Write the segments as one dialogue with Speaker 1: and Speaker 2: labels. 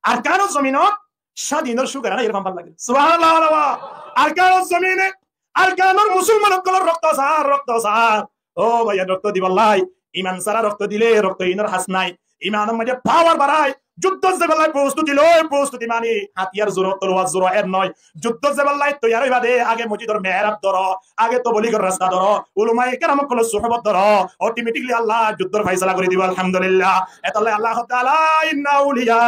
Speaker 1: আর কারো জমিনত স্বাধীনের সুগার না এরকম ভালো লাগে সুবহানাল্লাহ আর কারো জমিনে আর কারোর মুসলমান সকলের রক্ত সার ও ভাইয়া রক্ত দিবাল্লাই ইমান সারা রক্ত দিলে রক্তহীনের হাস নাই ইমানের মধ্যে পাওয়ার বাড়ায় যুদ্ধ যে বেলায় প্রস্তুতি লয় প্রস্তুতি মানে হাতিয়ার জোর তলোয়ার জোর এর নয় যুদ্ধ যে বেলায় তৈরি হইবা দে আগে মসজিদের মেহরাব ধরো আগে তো বলিগর রাস্তা ধরো উলামায়ে কেরাম কল সুহবত ধরো অটোমেটিক্যালি আল্লাহ যুদ্ধের ফয়সালা করে দিবেন আলহামদুলিল্লাহ এতালে আল্লাহ তাআলা ইন্না আউলিয়া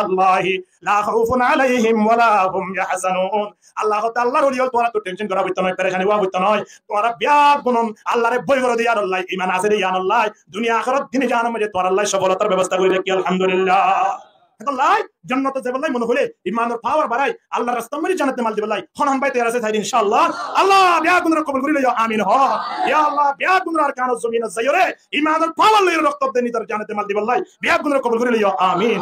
Speaker 1: আল্লাহি লা খাউফুন আলাইহিম ওয়ালা হুম ইয়াহজানুন আল্লাহ তাআলার ওলি তোরা তো টেনশন করা হইতো না পেরেশানি হওয়া হইতো না তোরা বিয়াদ গুনম আল্লাহরে ভয় করে দিয়া আল্লাহ ঈমান আছে রে আল্লাহ দুনিয়া আখিরাত দিনে জাহান্নামে মধ্যে তোরা আল্লাহ সফলতার ব্যবস্থা করে রাখি আলহামদুলিল্লাহ আল্লাহ জান্নাতে যাবেলাই মনে হলে ইমানের পাওয়ার বাড়াই আল্লাহর রাস্তা মধ্যে জান্নাতে মাল দিবেলাই হন ভাই তৈরি আছে তাই ইনশাআল্লাহ আল্লাহ বিয়া গুনরা কবুল করে লইও আমিন হ ইয়া আল্লাহ বিয়া গুনরার কানো জমিন যায়রে ইমানের পাওয়ার লইর রক্ত দেনি তার জান্নাতে মাল দিবেলাই বিয়া গুনরা কবুল করে লইও আমিন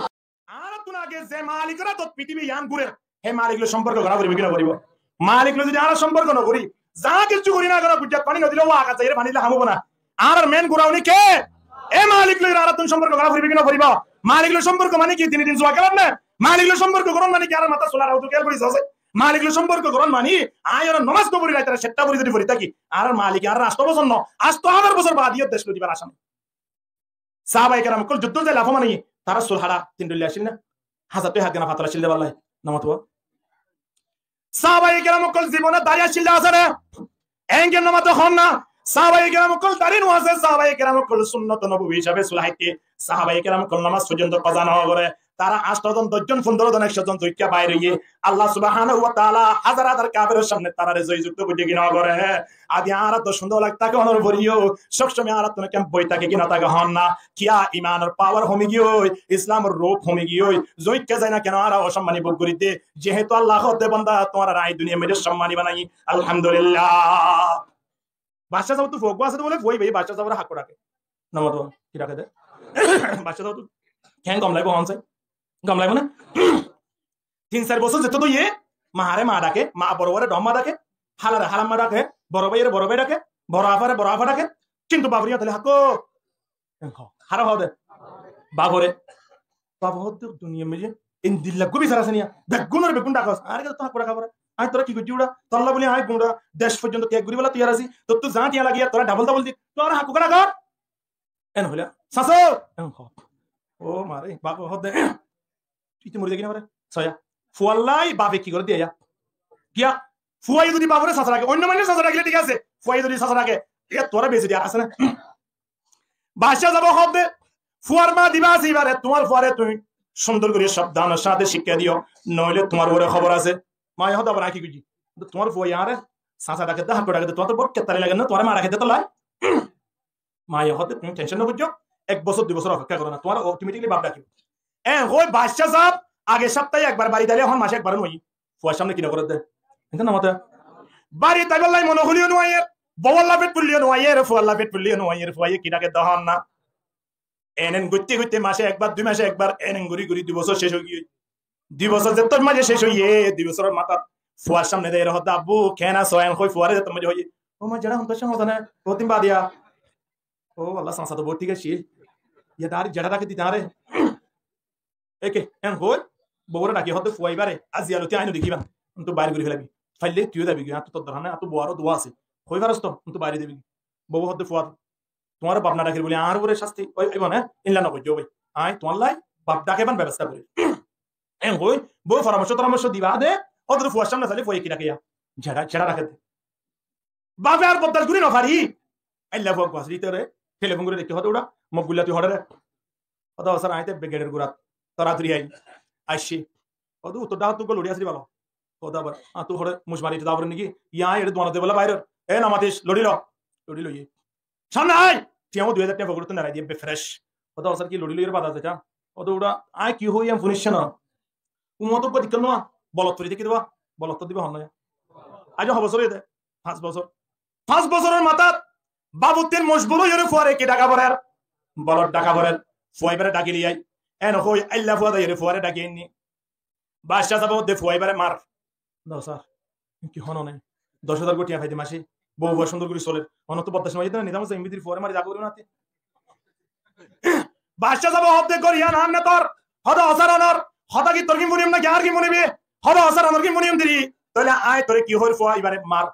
Speaker 1: আর তুন আগে যে মালিকরা তো পৃথিবী ইয়ান ঘুরে হে মালিকগুলো সম্পর্ক করা করিবে কিনা করিব মালিকগুলো যদি আর সম্পর্ক না করি যা কিছু করি না করা গুজরাট পানি নদিলে ওয়া কাছে এর পানি দিলে হামবো না আর মেন গুরাউনি কে এ মালিকগুলো আর তুন সম্পর্ক করা করিবে কিনা করিব মালিকগুলো সম্পর্ক মানে কি দিন জোয়া কেমন না মালিকগুলো সম্পর্ক করন মানে কি আর মাথা সোলার আউতো কেয়ার করিস আছে মালিকগুলো সম্পর্ক করন মানে আয়র নামাজ তো পড়ি রাইতা সেটা পড়ি যদি পড়ি থাকি আর মালিক আর রাষ্ট্র বছর ন আজ তো 1000 বছর বাদিয়ত দেশ লদিবার আসাম সাহাবায়ে কেরাম কল যুদ্ধ যে লাভ মানে তারা সুলহারা তিন দলিল আসিল না হাজাতে হাত না ফাতরা ছিল বল্লাই নামতো সাহাবায়ে কেরাম কল জীবনে দাঁড়িয়ে ছিল আসরে এঙ্গে নামতো হন না সাহাবায়ে কেরাম কল দাঁড়িয়ে আছে সাহাবায়ে কেরাম কল সুন্নাত নববী হিসাবে সুলাইতে সাহাবায়ে কেরাম কল নামাজ পর্যন্ত কাজা না করে তারা 8 জন 10 জন 15 জন 100 জন জয়িকা বাইরে গিয়ে আল্লাহ সুবহানাহু ওয়া তাআলা হাজার হাজার কাফেরের সামনে তারারে জয়যুক্ত বুঝে কিনা করে আদি আর তো সুন্দর লাগতাকে অনর ভরিও সবসময় আর তো কেম বই থাকে কিনা তাকে হন না কিয়া ইমানের পাওয়ার হমি গিয়ে ইসলামের রূপ হমি গিয়ে জয়িকা যায় না কেন আর অসম্মানী বুক করিতে যেহেতু আল্লাহ হতে বান্দা তোমার রায় দুনিয়া মেরে সম্মানী বানাই আলহামদুলিল্লাহ বাদশা সাহেব তো ফোক আছে বলে বই ভাই বাদশা সাহেবের হাক রাখে নামতো কি রাখে দে বাদশা সাহেব তো কেন কম লাগবে হন চাই কম লাগবে না 3-4 বছর যেত তো ইয়ে মারে মা ডাকে মা বড় বড় ডম্মা ডাকে হালারে হালাম মা ডাকে বড় ভাইয়ের বড় ভাই ডাকে বড় আফা ডাকে কিন্তু বাবরিয়া তাহলে হাকো হারা হও দে বাবরে বাবর দুনিয়া মেজে ইন দিল্লা গুবি সারা সেনিয়া বেগুনের বেগুন ডাকস আর কে তো হাক রাখা পড়ে আই তোরা কি করছি উড়া তল্লা বলি আই গুন্ডা দেশ পর্যন্ত কে গুরিবালা তুই আছি তো তুই যা টিয়া লাগিয়া তোরা ডাবল দি তোরা হাকু করা কর এন হইলা সাসো এন হ ও মারে বাপ হদে তুই মরে দেখি না পারে ছয়া ফুয়াল্লাই বাপে কি করে দিয়া কিয়া ফুয়াই যদি বাপরে সাসা রাখে অন্য মানে সাসা রাখলে ঠিক আছে ফুয়াই যদি সাসা রাখে এ তোরা বেশি দিয়া আছে না বাসা যাব হদে ফুয়ার মা দিবা আছে এবারে তোমার ফুয়ারে তুমি সুন্দর করে সাবধানের সাথে শিক্ষা দিও নইলে তোমার ওরে খবর আছে মা হদা বনা কি কুজি তোমার ফুয়া আরে সাসা রাখে হাত রাখে তোমার তো বড় কেতারে লাগে না তোমার মা রাখে তো লাই মা হদে তুমি টেনশন না বুঝছো 1 বছর 2 বছর অপেক্ষা করো না তোমার অটোমেটিক্যালি বাপ ডাকিব ওই বাদশা সাহেব আগে সপ্তাহে একবার বাড়ি তাইলে এখন মাসে একবার নই ফুয়ার সামনে কিনা করে দে এটা নামতে বাড়ি তাইবেলাই মনে হলিও নয়ের বওয়াল্লা পেট পুলিও নয়ের ফুয়াল্লা পেট পুলিও নয়ের ফুয়াই কিনাকে দহন না এনেন গইতে গইতে মাসে একবার 2 মাসে একবার এনেন গুরি গুরি 2 বছর শেষ হই গই 2 বছর যে তোর মাঝে শেষ হইয়ে 2 বছরের মাথা ফুয়ার সামনে দেয় রহত আব্বু কেনা সোয়েন কই ফুয়ারে তোর মাঝে হই ও মা জড়া হন্তর সঙ্গে জানে প্রতিম বাদিয়া ও আল্লাহ সাসা তো বটি গেছি ইয়া দাঁড়ি জড়া রাখে দি দাঁড়ে একে এন হল বউরে ডাকি হতে ফুয়াইবারে আজি আলোতে আইনো দেখিবা তো বাইরে করে ফেলাবি ফাইলে তুইও যাবি তো তোর ধরনে এত বড় দোয়া আছে কই পারস তো বাইরে দেবি বউ হতে ফুয়া তোমার বাপ না ডাকি বলি আর ওরে শাস্তি ওই এব না ইনলা না কইও ভাই আই তোমার লাই বাপ ডাকে বান ব্যবস্থা করে এন হই বউ পরামর্শ দিবা দে ওদের ফুয়ার সামনে চাইলে ফুয়াই কি ডাকে ঝেড়া রাখে দে বাপে আর বদল গুলি না পারি আইলা ফুয়া বাসরি তোরে টেলিফোন করে দেখতে হতে ওটা মুখ গুলা তুই হড়ে কত অবসর আইতে ব্রিগেডের গুড়াত তাড়াতাড়ি আইসি কত উত্তরটা তুই লড়ি আসলি ভালো কত আবার তুই হড়ে মুসমারি তারপরে নাকি ইয়া এটা দোয়ানো বলে বাইরের এ নামাতিস লড়ি লই সামনে আয় টিয়ামো 2000 টাকা পকেট তো নারাই দিয়ে ফ্রেশ কত অবসর কি লড়ি লইয়ের বাধা আছে কত ওটা আয় কি হই আমি ফুনিশ না উমতো গতি কেন বলত পরি দেখি দেবা বলত দিবা হন না আজ বছর দে 5 বছরের মাথা বাবুতের মজবুল হইরে ফুয়ারে কি টাকা ভরার বলদ টাকা ভরার ফুয়াইবারে ডাকি লিয়াই এন হই আল্লাহ ফুয়া দাইরে ফুয়ারে ডাকি নি বাদশা যাব দে ফুয়াইবারে মার দাও স্যার কি হন নাই 10,000 কোটি ফাইতে মাসি বউ বউ সুন্দর করে চলে অনত বদদাস মাই না নিজাম সে ইমিদির ফুয়ারে মারি যাগো না বাদশা যাব হতে করিয়া নাম না তোর হদ অসারনর হতা কি তোর কি মনিম না আর কি মনিবি হদা হসার আমার কি মনিম দিরি তাহলে আয় তোরে কি হইর ফুয়া এবারে মার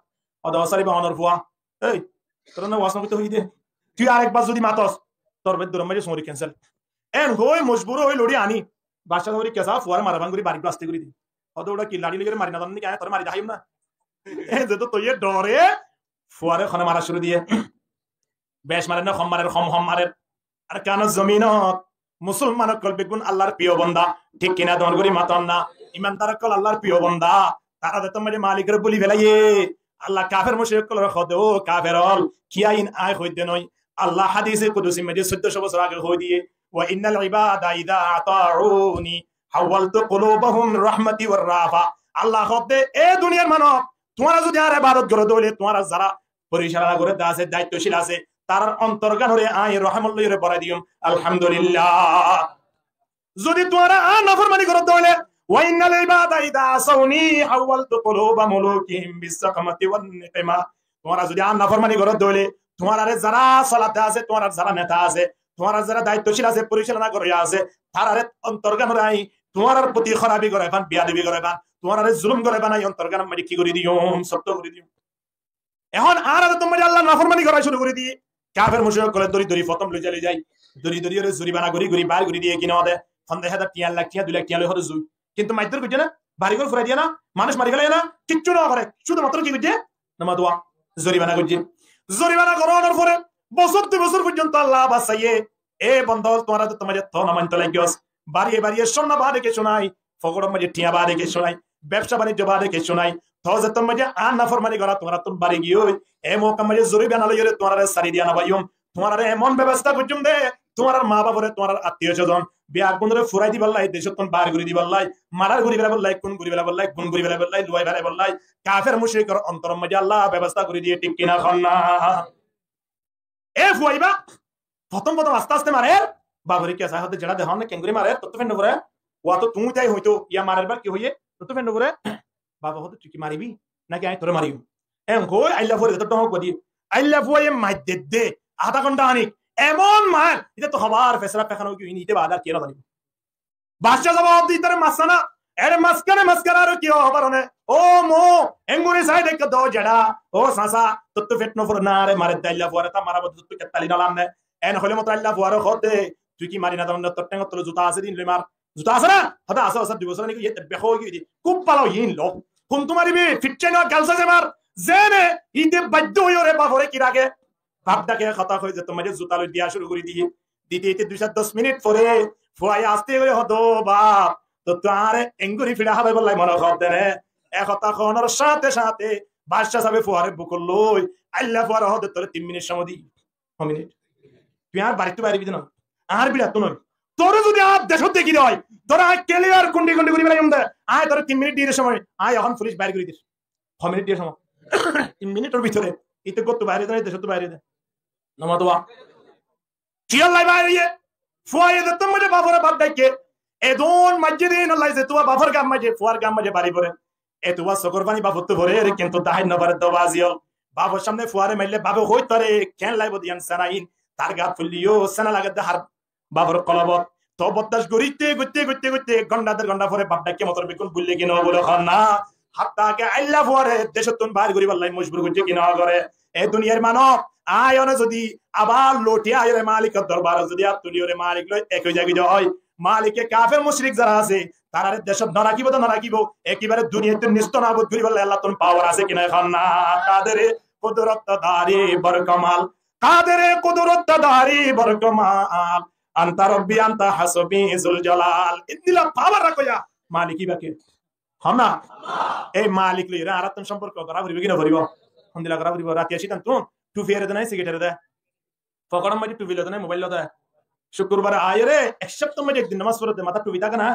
Speaker 1: হদা হসারি বা অনর ফুয়া এই তোর না ওয়াসনা করতে হই দে তুই আরেকবার যদি মাতস তোর বেদ দরম মাঝে সমরি ক্যান্সেল এন হই মজবুর হই লড়ি আনি বাদশা ধরি কেসা ফুয়ার মারাবান করি বাড়ি প্লাস্টিক করি দি হদা ওটা কি লাড়ি লেগে মারি না জানি কি তোর মারি দাইম না এ যে তো তুই ডরে ফুয়ারে খনে মারা শুরু দিয়ে বেশ মারে না খম মারে খম মারে আর কান জমিনত মুসলমান কল বেগুন আল্লাহর প্রিয় বান্দা ঠিক কিনা দন করি মাতাম না ইমানদার কল আল্লাহর প্রিয় বান্দা তারা তো মানে মালিকের বলি ফেলাইয়ে আল্লাহ কাফের মুশরিক কল খদে ও কাফের হল কিয়াইন আয় হইতে নয় আল্লাহ হাদিসে কুদসি মধ্যে 1400 বছর আগে হই দিয়ে ওয়া ইন্নাল ইবাদা ইযা আতাউনি হাওয়ালতু কুলুবাহুম রাহমাতি ওয়ার রাফা আল্লাহ খদে এ দুনিয়ার মানব তোমরা যদি আর ইবাদত করে দলে তোমরা যারা পরিচালনা করে আছে দায়িত্বশীল আছে তার অন্তর্গান হরে আয় রহমতুল্লাহ রে পড়াই দিও আলহামদুলিল্লাহ যদি তোমরা নাফরমানি করো তাহলে ওয়া ইন্নাল ইবাদা ইযা আসাউনি হাওয়ালতু কুলুবা মুলুকিহিম বিসাকামাতি ওয়ান নিকমা তোমরা যদি নাফরমানি করো তাহলে তোমার যারা সালাতে আছে তোমার যারা নেতা আছে তোমার যারা দায়িত্বশীল আছে পরিচালনা করে আছে তার অন্তর্গান হরে আই তোমার প্রতি খারাপি করে বান বিয়াদবি করে বান তোমার জুলুম করে বানাই অন্তর্গান মানে কি করে দিও সত্য করে দিও এখন আর তোমরা আল্লাহ নাফরমানি করা শুরু করে দিয়ে কাফের মুশরিক কলে দড়ি দড়ি ফতম লই চলে যাই দড়ি দড়ি ওরে জরিমানা করি করি বার করে দিয়ে কিনা দে 50,000 টিয়া লাখ টিয়া 2 লাখ টিয়া লই হরে জুই কিন্তু মাইদর কইছে না বাড়ি করে ফুরাই দিয়া না মানুষ মারি গেল না কিচ্ছু না করে শুধু মাত্র কি কইছে নামা দোয়া জরিমানা কইছে জরিমানা করানোর পরে বছর 2 বছর পর্যন্ত আল্লাহ বাঁচাইয়ে এ বন্ধল তোমরা তো তোমাদের তো না মানতে লাগিস বাড়িয়ে বাড়িয়ে সোনা বাড়িকে শোনাই ফকড়ম মাঝে টিয়া বাড়িকে শোনাই ব্যবসা বাণিজ্য বাড়িকে শোনাই তো যে তোমরা যে নাফরমানি করা তোমরা তুমি বাড়ি গিয়ে এ মৌকা মাঝে জরিমানা লইরে তোমার সারি দিয়া না ভাইম তোমার এমন ব্যবস্থা করছুম দে তোমার মা বাবারে তোমার আত্মীয় স্বজন বিয়া বন্ধুরে ফুরাই দিবার লাই দেশ তুমি বার করে দিবার লাই মারার ঘুরি বেলা বললাই কোন ঘুরি বেলা বললাই গুণ ঘুরি বেলা বললাই লুয়াই বেলা বললাই কাফের মুশরিকের অন্তর মাঝে আল্লাহ ব্যবস্থা করে দিয়ে ঠিক কিনা খন্না এ ফুয়াইবা প্রথম আস্তে আস্তে মারে বাবরি কে সাহতে জেলা দেহ না কেঙ্গুরি মারে তত ফেন্ড করে ওয়া তো তুমি তাই হইতো ইয়া মারার বার কি হইয়ে তত ফেন্ড করে বাবা হতো তুই কি মারিবি নাকি আই তোরে মারিব এম কই আইলা ফরে তো টহক গদি আইলা ফুয়ে মাইদে দে আধা ঘন্টা আনি এমন মার এটা তো হবার ফেসরা পেখানো কি নিতে বাদা কি না জানি বাদশা জবাব দি তারে মাসনা এর মাসকারা আর কি হবার না ও মো এঙ্গুরি সাইড এক দো জড়া ও সাসা তত ফেটনো ফর না রে মারে দাইলা ফুয়ারে তা মারাব তুই কে তালি নালাম না এন হলে মত আইলা ফুয়ারে খতে তুই কি মারি না তখন তোর টেঙ্গ তোর জুতা আছে দিন লই মার জুতা আছে না হদা আছে আছে 2 বছর নাকি ইয়ে বেখো গই খুব পালো ইন লো কোন তোমারিবি ফিটছে না গালসা যে মার জেনে ইতে বাধ্য হইরে বাবরে কি রাগে বাপটাকে কথা কই যে তোমারে জুতা লই দিয়া শুরু করে দিয়ে দিতে 2-10 মিনিট পরে ফুয়াই আসতে করে হতো বাপ তো তার এঙ্গুরি ফিড়া হবে বললাই মনে করতে রে এক কথা কোনর সাথে সাথে বাদশা সাহেব ফুয়ারে বুকল লই আল্লাহ ফুয়ারে হতে তোরে 3 মিনিট সময় দি 1 মিনিট তুই আর বাড়িতে বাইরে দিন আর বিড়া তোর তোর যদি আর দেশ দেখি হয় তোরা ক্লিয়ার কুন্ডি কুন্ডি করে বেলাই উমদে আয় তোর 3 মিনিট দিয়ে সময় আয় এখন পুলিশ বাইরে করে দিস 1 মিনিট দিয়ে সময় 3 মিনিটের ভিতরে ইতে কত বাইরে দেয় দেশ তো বাইরে দেয় নামা দোয়া কি আল্লাহ বাইরে ফুয়ায়ে দত্ত মধ্যে বাবরে বাদ ডাকে এদন মসজিদিন আল্লাহ যে তুয়া বাবর গাম মাঝে ফুয়ার গাম মাঝে বাড়ি পড়ে এ তুয়া সকর পানি বাবর তো ভরে কিন্তু তাহাই নবারে দবাজিও বাবর সামনে ফুয়ারে মাইলে বাবু হই তরে কেন লাইব দিয়ান সানাইন তার গা ফুলিও সানা লাগে দেহার বাবর কলবত তো বত্তাস গরিতে গতে গন্ডা পরে বাপ ডাকে মতর বিকুন বুললে কিনো বলে খানা হাত্তাকে আল্লাহ ফুয়ারে দেশতুন বাইর করি আল্লাহ মজবুর করছে কিনা করে এ দুনিয়ার মানব আয়নে যদি আবার লোটে আয়রে মালিকের দরবার যদি আর তুলিওরে মালিক লই একই জায়গায় হয় মালিকে কাফের মুশরিক যারা আছে তারারে দেশ নরাকিব তো নরাকিব একেবারে দুনিয়াতে নিস্তনাবুদ করি বলে আল্লাহ তোর পাওয়ার আছে কিনা এখন না তাদের কুদরত দারি বরকমাল তাদের কুদরত দারি বরকমাল আনতা রব্বি আনতা হাসবি যুল জালাল ইন্দিলা পাওয়ার রাখয়া মালিকই বাকি হনা এই মালিক লইরা আরাতন সম্পর্ক করা ভরিবে কিনা ভরিব হন্দিলা করা ভরিব রাতে আসি তান তুন টুপি এর দেনাই সিগারেট দে ফকড়ম মাঝে টুপি লদে নাই মোবাইল লদে শুক্রবার আয় রে এক সপ্তাহ মাঝে একদিন নামাজ পড়তে মাথা টুপি থাকে না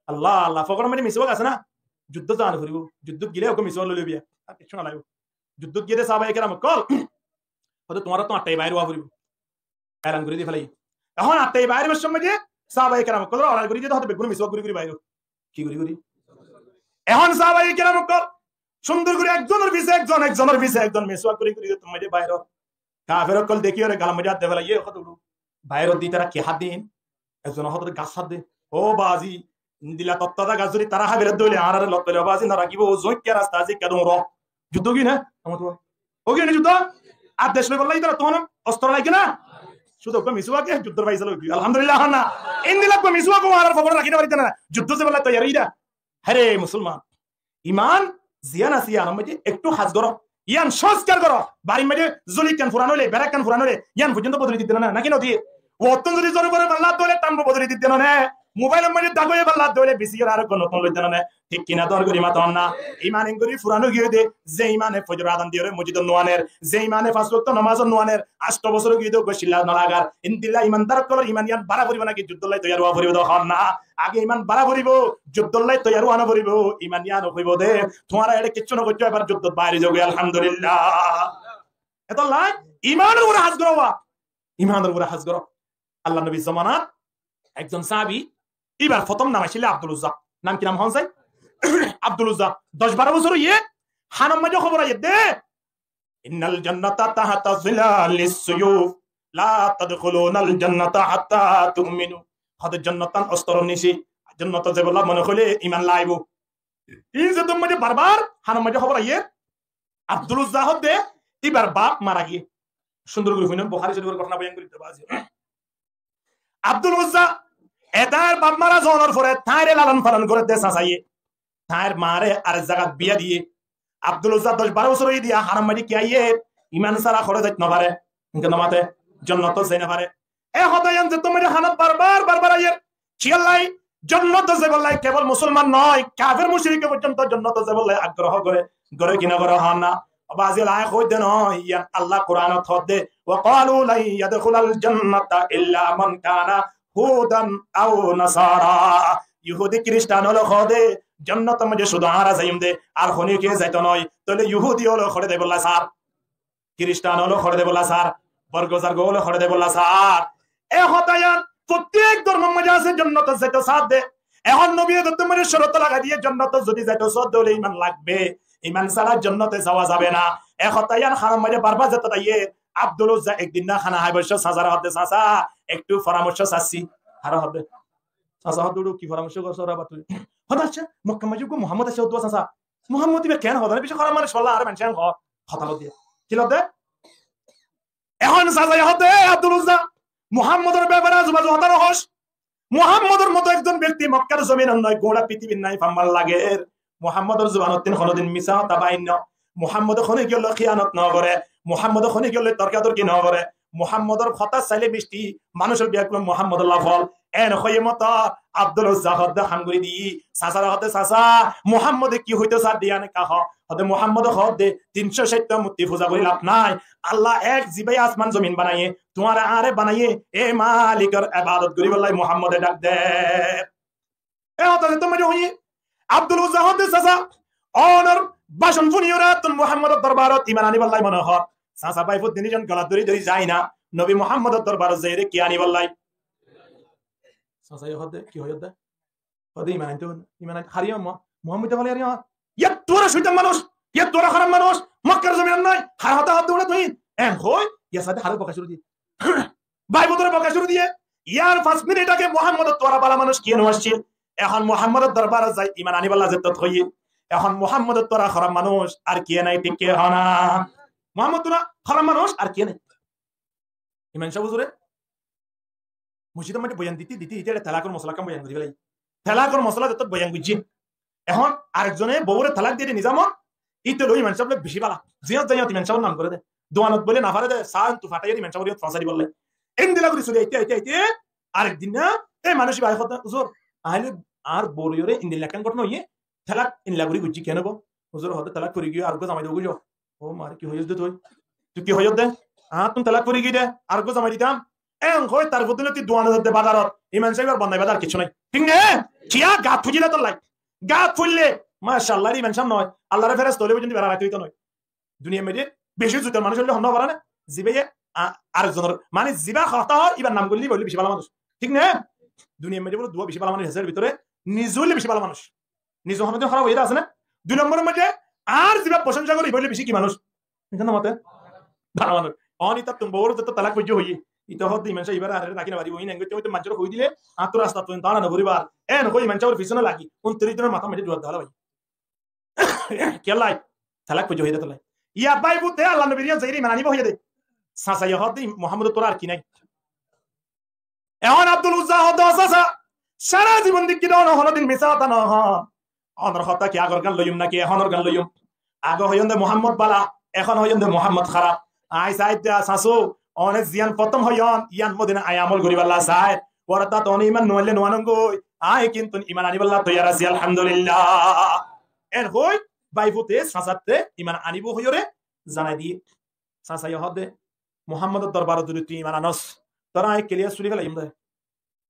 Speaker 1: আল্লাহ আল্লাহ ফকড়ম মাঝে মিসওয়াক আছে না যুদ্ধ জান করিব যুদ্ধ গিলে ওকে মিসওয়াক লইবি আর কিছু না লাগবে যুদ্ধ গিয়ে সাহাবায়ে কেরাম কল হয়তো তোমার তো আটটাই বাইরে ওয়া করিব এলান করে দি ফেলাই এখন আটটাই বাইরে বসে মাঝে সাহাবায়ে কেরাম কল অর্ডার করে দিতে হয়তো বেগুন মিসওয়াক করি বাইরে কি করি এখন সাহাবায়ে কেরাম কল সুন্দর করে একজনের পিছে একজন মিসওয়াক করে তোমার বাইরে কাফের কল দেখি ওরে গাল মজা দেবেলা ইয়ে কত বাইরে দি তারা কি হাত দিন একজন হত গাছ হাত দে ও বাজি দিলা তত্ত্বটা গাজুরি তারা হাবিলে দইলে আর লতলে বাজি না রাখিব জয়কে রাস্তা আছে কেদম র যুদ্ধ কি না আমার তো ওকে না যুদ্ধ আর দেশ লই বললাই তারা তখন অস্ত্র লাগে না শুধু কো মিসুয়াকে যুদ্ধ পাইছিল আলহামদুলিল্লাহ না ইন্দিলা কো মিসুয়া কো আর খবর রাখি না পারিতে না যুদ্ধ যে বললাই তৈরি দা আরে মুসলমান ইমান জিয়ান আসিয়ান মধ্যে একটু হাজ করো ইয়ান সংস্কার করো বাড়ি মধ্যে জলি কান ফুরানো হলে বেড়া কান ফুরানো হলে ইয়ান পর্যন্ত বদলে দিতে না নাকি নদী অত্যন্ত যদি জোরে করে বাল্লা দলে টানবো বদলে দিতে না মোবাইলের মধ্যে দাগয়ে বাল্লা দলে বেশি করে আর কোন নতুন লইতে না ঠিক কিনা দর করি মাতাম না ইমান এঙ্গরি ফুরানো গিয়ে দে যে ইমানে ফজর আদান দিয়ে মসজিদ নোয়ানের যে ইমানে পাঁচ ওয়াক্ত নামাজ নোয়ানের 8 বছর গিয়ে দে গশিলা না লাগার ইনদিল্লাহ ইমানদার কল ইমান ইয়ান বাড়া করিব নাকি যুদ্ধলাই তৈয়ার হওয়া করিব তখন না আগে ইমান বাড়া করিব যুদ্ধলাই তৈয়ার হওয়া করিব ইমান ইয়ান হইব দে তোমারা এটা কিচ্ছু না করছো এবার যুদ্ধ বাইরে যাবে আলহামদুলিল্লাহ এত লাই ইমানের উপরে হাজ করো ইমানের উপরে হাজ করো আল্লাহ নবী জামানা একজন সাহাবী এবার প্রথম নাম ছিল আব্দুল উজ্জা নাম কি নাম হন সাই আব্দুল উজ্জা 10-12 বছর ইয়ে হানাম মাঝে খবর আইয়ে দে ইন্নাল জান্নাতা তাহাতা জিলালিস সুয়ুফ লা তাদখুলুনাল জান্নাতা হাত্তা তুমিনু হাদের জান্নাতান অস্তর নিশি জান্নাত যে বলা মনে হলে ঈমান লাইবো এই যে তুমি বারবার হানাম মাঝে খবর আইয়ে আব্দুল উজ্জা হদে এবার বাপ মারা গিয়ে সুন্দর করে হইন বুখারী শরীফের ঘটনা বয়ান করিতে বাজি আব্দুল উজ্জা এটার বাপ মারা যাওয়ার পরে তাইরে লালন পালন করে দেশ আসাইয়ে তাইর মারে আর জায়গা বিয়া দিয়ে আব্দুল উজ্জা 10-12 বছর হই দিয়া হারাম মারি কি আইয়ে ইমান সারা করে যাইত না পারে কিন্তু নামাতে জান্নাত যাই না পারে এ হদায়ান যে তুমি হানাত বারবার আইয়ে চিল্লাই জান্নাত যাইবলাই কেবল মুসলমান নয় কাফের মুশরিক পর্যন্ত জান্নাত যাইবলাই আগ্রহ করে গরে কিনা করে হন না বাজিল আয় কই দেন ইয়া আল্লাহ কোরআনত হদে ওয়া ক্বালু লা ইয়াদখুলাল জান্নাতা ইল্লা মান কানা হুদান আও নাসারা ইহুদি খ্রিস্টান হলো খদে জান্নাত মধ্যে শুধু আরা যাইম দে আর হনিকে যাইত নয় তাহলে ইহুদি হলো খড়ে দে বললা স্যার খ্রিস্টান হলো খড়ে দে বললা স্যার বর্গজার হলো খড়ে দে বললা স্যার এ হতায়ান প্রত্যেক ধর্ম মধ্যে আছে জান্নাত যাইত সাথ দে এখন নবী দত্তমরে শরত লাগা দিয়ে জান্নাত যদি যাইত সদ হলে ঈমান লাগবে ঈমান ছাড়া জান্নাতে যাওয়া যাবে না এ হতায়ান হারাম মধ্যে বারবার যেতে তাইয়ে আব্দুল উজ্জা একদিন না খানা হাইবশ সাজার হদে চাচা একটু পরামর্শ চাচ্ছি আর হদে চাচা হদুড়ু কি পরামর্শ করছ রা বাতুই হদা আচ্ছা মক্কা মাজিব মুহাম্মদ আছে ওদুয়া চাচা মুহাম্মদ ইবে কেন হদা বেশি খারাপ মানে সল্লা আর মানুষের হতাল দিয়ে কি লদে এখন চাচা হদে আব্দুল উজ্জা মুহাম্মদের ব্যাপারে আজবাজু হতার রহস মুহাম্মদের মতো একজন ব্যক্তি মক্কার জমিন নয় গোড়া পৃথিবীর নাই ফাম্মাল লাগে মুহাম্মদের জবানত তিন কোনদিন মিছা তাবাইন মুহাম্মদ খনে কি হলো খিয়ানত না করে মুহাম্মদ খনে কি হলো তর্কাতর্কি না করে মুহাম্মদর কথা চাইলে মিষ্টি মানুষের বিয়াকুল মুহাম্মদ লাফল এন হয়ে মত আব্দুল জাহদ হাঙ্গুরি দি সাসার হতে সাসা মুহাম্মদ কি হইতো সার দিয়া না কাহ হতে মুহাম্মদ হদে 360 মূর্তি পূজা করি লাভ নাই আল্লাহ এক জিবাই আসমান জমিন বানাইয়ে তোমার আরে বানাইয়ে এ মালিকের ইবাদত করি বলাই মুহাম্মদে ডাক দে এ হতে তুমি হই আব্দুল জাহদ সাসা অনর বাসন ফুনিয়রা তুন মুহাম্মদের দরবারত ঈমান আনি বলাই মনে হয় সাসা বাইফুত দিনজন গলা ধরি যায় না নবী মুহাম্মদের দরবারত যাইরে কি আনি বলাই সাসা হদে কি হয়দে হদে ঈমান আনতে ঈমান হারিয়া মুহাম্মদ বলে আরিয়া ইয়া তোরা শয়তান মানুষ ইয়া তোরা খারাপ মানুষ মক্কার জমিন নয় হার হতা হতে ওরে তুই এন কই ইয়া সাথে হারে বকা শুরু দিয়ে বাইবুতরে বকা শুরু দিয়ে ইয়ার 5 মিনিট আগে মুহাম্মদ তোরা বালা মানুষ কেন আসছে এখন মুহাম্মদের দরবারে যাই ঈমান আনি বলা যেত হই এখন মুহাম্মদ তোরা খারাপ মানুষ আর কি নাই ঠিক কে হনা মুহাম্মদ তোরা খারাপ মানুষ আর কি নাই ইমান সাহেব হুজুরে মসজিদের মধ্যে বয়ান দিতে এটা তালাকের মশলা কাম বয়ান করি ফেলাই তালাকের মশলা যত বয়ান বুঝছি এখন আরেকজনে বউরে তালাক দিয়ে নিজাম ইতে লই ইমান সাহেব বেশি বালা জিয়াত যাইয়া ইমান সাহেব নাম করে দে দোয়ানত বলে না পারে দে সান তু ফাটাই ইমান সাহেব ফাঁসারি বললে এম দিলা করে চলে আইতে আরেকদিন না এই মানুষ ভাই কথা হুজুর আইলে আর বউরে ইন্দিল লাকান ঘটনা হইয়ে তালাক ইনলা করি বুঝছি কেন গো হুজুর হতে তালাক করে গিয়ে আর গো জামাই দেবো ও মার কি হইছ দে তুই কি হইছ দে তুমি তালাক করে গিয়ে দে আর গো জামাই দিতাম এন কই তার বদলতে দোয়ানো দে বাজারত ইমান সাহেব আর বান্দাই বাজার কিছু নাই ঠিক না চিয়া গাত ফুজিলা তোর লাই গাত ফুললে মাশাআল্লাহ ইমান সাহেব নয় আল্লাহর ফেরেশতা হলে পর্যন্ত বেড়া রাখতে হইতো নয় দুনিয়া মেডে বেশি জুতার মানুষ হলে হন্না পারে না জিবে আরেকজনের মানে জিবা কথা হর ইবার নাম করলি বললি বেশি ভালো মানুষ ঠিক না দুনিয়া মেডে বলে দুয়া বেশি ভালো মানুষ হেসের ভিতরে নিজলে বেশি ভালো মানুষ নিজ হনতে খারাপ হইরা আছে না দুই নম্বরের মধ্যে আর জিবা প্রশংসা করি বললি বেশি কি মানুষ এখানে মতে ভালো মানুষ অনিতা তুমি বউর যত তালাক বুঝি হই ইতো হতে ইমান সাহেব আর রাখি না পারিব ইন এঙ্গতে হইতে মাঞ্চর কই দিলে আতর রাস্তা তুই দাঁড়া না ভরিবার এন কই মাঞ্চর পিছনে লাগি 29 দিনের মাথা মেটে জোয়ার দালা ভাই কেলাই তালাক কই হইতে তলাই ইয়া বাই বুতে আল্লাহ নবীর জাইরি মানানি বহিয়ে দে সাসা ইহদি মুহাম্মদ তোর আর কি নাই এখন আব্দুল উজ্জা হদ সাসা সারা জীবন দিকি দন হলদিন মিসাতা ন অনর হতা কি আগর গান লইম নাকি এখনর গান লইম আগ হইন্দে মুহাম্মদ বালা এখন হইন্দে মুহাম্মদ খারাপ আই সাইতে সাসু অনেক জিয়ান প্রথম হইন ইয়ান মদিনা আই আমল করিবাল্লাহ সাই ওরতা তো ইমান নইলে নোয়ানঙ্গই আই কিন্তু ইমান আনিবাল্লাহ তৈয়ার আছি আলহামদুলিল্লাহ এর হই বাইবুতে সাসাতে ইমান আনিব হইরে জানাই দি সাসা ইহদে মুহাম্মদের দরবার যদি তুই ইমান আনস তোরা আই ক্লিয়ার সুলি গেলাম দে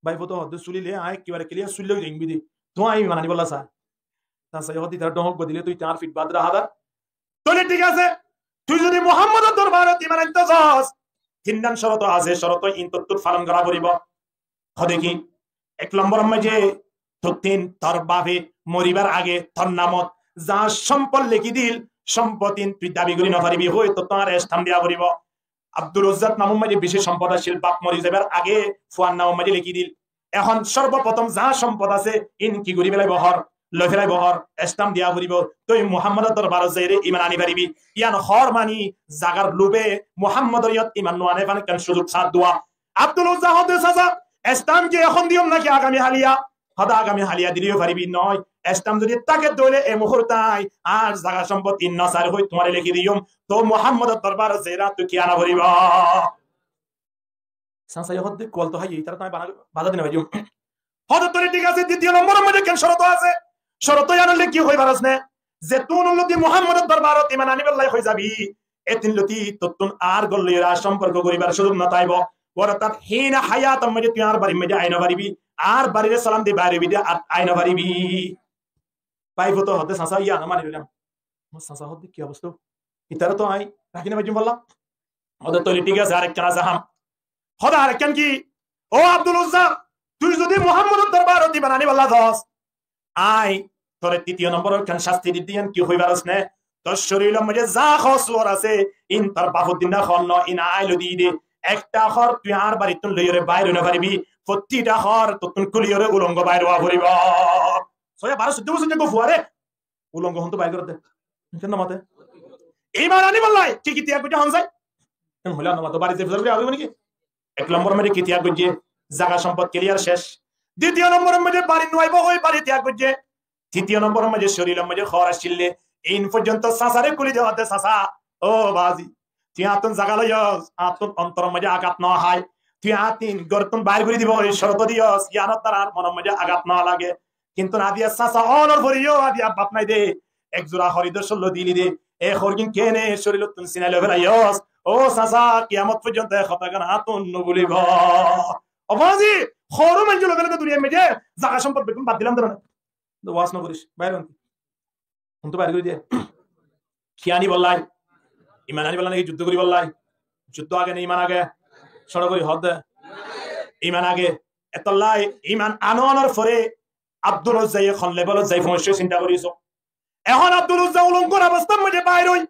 Speaker 1: বাইবুতে হদে সুলিলে আই কিবারে ক্লিয়ার সুলিলে ইংবি দি তো আই ইমান আনিবাল্লাহ সাই সাসা ইহদি তার ডহক বদিলে তুই 4 ফিট বাদ রাহাদার তোলে ঠিক আছে তুই যদি মুহাম্মদের দরবারত ইমান আনতছস তিনদান শরত আছে শরত ইনততুর ফালন করা পড়িব হদে কি এক নম্বর মাঝে তুতিন তোর বাপে মরিবার আগে তোর নামত যা সম্পদ লিখি দিল সম্পত্তিন তুই দাবি করি না পারিবি হই তো তোমার স্থান দিয়া পড়িব আব্দুল উজ্জাত নামের মাঝে বেশি সম্পদ আছিল বাপ মরি যাবার আগে ফুয়ার নামের মাঝে লিখি দিল এখন সর্বপ্রথম যা সম্পদ আছে ইন কি করি বেলাই বহর লই ফেলাই বহর স্থান দিয়া পড়িব তুই মুহাম্মদের দরবারত যাইরে ইমান আনি পারিবি ইয়ান হর মানি জাগার লোবে মুহাম্মদের ইয়ত ইমান নোয়ানে ফান কান সুযোগ সাথ দোয়া আব্দুল উজ্জা হদে সাসা স্থান কি এখন দিম নাকি আগামী হালিয়া হদা আগামী হালিয়া দিলেও পারিবি নয় স্টাম যদি তাকে দইলে এই মুহূর্তাই আর জায়গা সম্পদ ইন্নাসার হই তোমারে লিখি দিয়ম তো মুহাম্মদের দরবার জেরা তুই কি আনা ভরিব সাসা ইহদ কল তো হাই তার তাই বাধা দিনা ভাইও হদ তোরে ঠিক আছে দ্বিতীয় নম্বরের মধ্যে কেন শরত আছে শরত জানলে কি হই পারছ না যে তুন লতি মুহাম্মদের দরবারত ইমান আনিবাল্লাহ হই যাবি এতিন লতি ততুন আর গল্লিরা সম্পর্ক করিবার সুযোগ না তাইব ওরতাত হিনা হায়াত মধ্যে তুই আর বাড়ি মধ্যে আইনা পারিবি আর বাড়ির সালাম দি বাইরে বিদে আইনা পারিবি পাইবো তো হতে সাসা ইয়া না মানি নিলাম সাসা হতে কি অবস্থা ইতারা তো আই রাখি না বাজিম বললাম হতে তো ঠিক আছে আরেক কানা জাহাম হদা আরেক কান কি ও আব্দুল উজ্জা তুই যদি মুহাম্মদের দরবারত ইমান আনিবাল্লাহ দস আই তোরে তৃতীয় নম্বরের কান শাস্তি দিদিয়ান কি হইবারস নে তোর শরীরের মধ্যে যা খসর আছে ইন তার বাহুদ্দিন না খন ইন আইলো দি দে একটা খর তুই আর বাড়িতে লইরে বাইরে না পারিবি প্রতিটা খর তুই কুলিয়রে উলঙ্গ বাইরে হওয়া পড়িব সয়া 12 বছর থেকে ফুয়ারে উলঙ্গ হন তো বাইরে করতে কেন মতে ইমান আনিবাল্লাহ কি কি ত্যাগ করতে হন যায় কেন হলো না মতে বাড়িতে ফজর করে আইব নাকি এক নম্বর মধ্যে কি ত্যাগ করছে জায়গা সম্পদ ক্লিয়ার শেষ দ্বিতীয় নম্বরের মধ্যে বাড়ি নয়ব হই বাড়ি ত্যাগ করছে তৃতীয় নম্বরের মধ্যে শরীরের মধ্যে খর আসলে ইন পর্যন্ত সাসারে কুলি দেওয়াতে সাসা ও বাজি তুই আতন জাগা লইস আতন অন্তরের মধ্যে আঘাত না হয় তুই আতিন গর্তন বাইর করে দিব এই শরত দিয়স ইয়ানত তার মনের মধ্যে আঘাত না লাগে কিন্তু না দিয়া সাসা অনর ভরিও আদিয়া বাপ নাই দে এক জোড়া হরিদর শল্য দিলি দে এ হরগিন কেনে শরীর তুন সিনাই লবে লাইস ও সাসা কিয়ামত পর্যন্ত খতাগান আতন নবুলিব অবাজি খরু মানজ লগে লগে দুনিয়া মেজে জাগা সম্পদ বেকুন বাদ দিলাম ধরে তো ওয়াস না করিস বাইরে অন্ত বাইরে করে দিয়ে খিয়ানি বললাই ইমান আনি বললা নাকি যুদ্ধ করি বললাই যুদ্ধ আগে না ইমান আগে সড় করি হদ ইমান আগে এতলাই ইমান আনোয়ানোর পরে আব্দুল উজ্জা এখন লেভেলত যাই সমস্যা চিন্তা করিস এখন আব্দুল উজ্জা উলঙ্গর অবস্থার মধ্যে বাইরে হই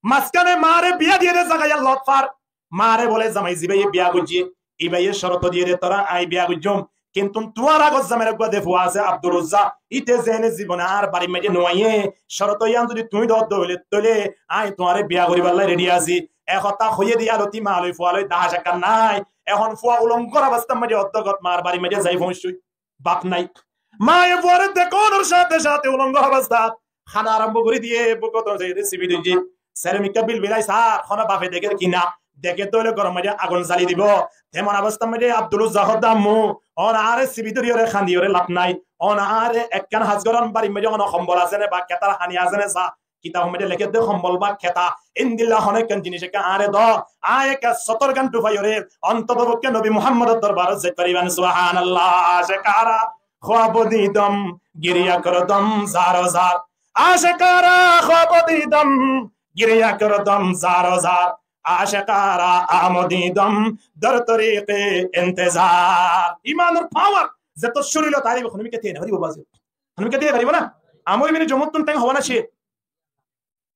Speaker 1: মাঝখানে মারে বিয়া দিয়ে দে জাগাইয়া লটফার মারে বলে জামাই জিবাই বিয়া গুজিয়ে ইবাইয়ে শরত দিয়ে দে তোরা আই বিয়া গুজম কিন্তু তোমার আগত জামের একবার দেখো আছে আব্দুল উজ্জা ইতে জেনে জীবনে আর বাড়ি মেজে নয়ে শরত ইয়ান যদি তুমি দত হইলে তলে আই তোমারে বিয়া করিবার রেডি আছি একতা হইয়ে দিয়া লতি মালই ফুয়ালই দাহা শাকা নাই এখন ফুয়া উলঙ্গর অবস্থার মধ্যে অধ্যগত মার বাড়ি মেজে যাই পৌঁছই বাপ নাই মায়ে ফুয়ারে দেখোর সাথে সাথে উলঙ্গ অবস্থা খানা আরম্ভ করে দিয়ে বুকত রেসিপি দিজি সেরামিকা বিল বিলাই স্যার খানা বাপে দেখে কিনা দেখে তো গরম মধ্যে আগুন জ্বালি দিব তেমন অবস্থার মধ্যে আব্দুল উজ্জাহর দাম্মু অন আরে সিবিদরিয়রে খান্দিয়রে লাভ নাই অন আরে একখান হাজগরন বাড়ি মধ্যে অন সম্বল আছে না বা কেতার হানি আছে না সা কিতাব মধ্যে লিখে দে সম্বল বা খেতা ইনদিল্লাহ অনেক জিনিস আরে দ আয় এক 70 গান টুফাইরে অন্ততপক্ষে নবী মুহাম্মদের দরবারে যাইতে পারিবেন সুবহানাল্লাহ আশকারা খ্বাব দিদম গিরিয়া করদম জারো জার আশকারা খ্বাব দিদম গিরিয়া করদম জারো জার আশকারা আমদিদম দর তরিকে ইন্তজার ইমানের পাওয়ার যত শরীর তারিখ তুমি কে তেনে পারিব বাজে তুমি কে তেনে পারিব না আমই মিনি জমতুন টাইম হওয়া না সে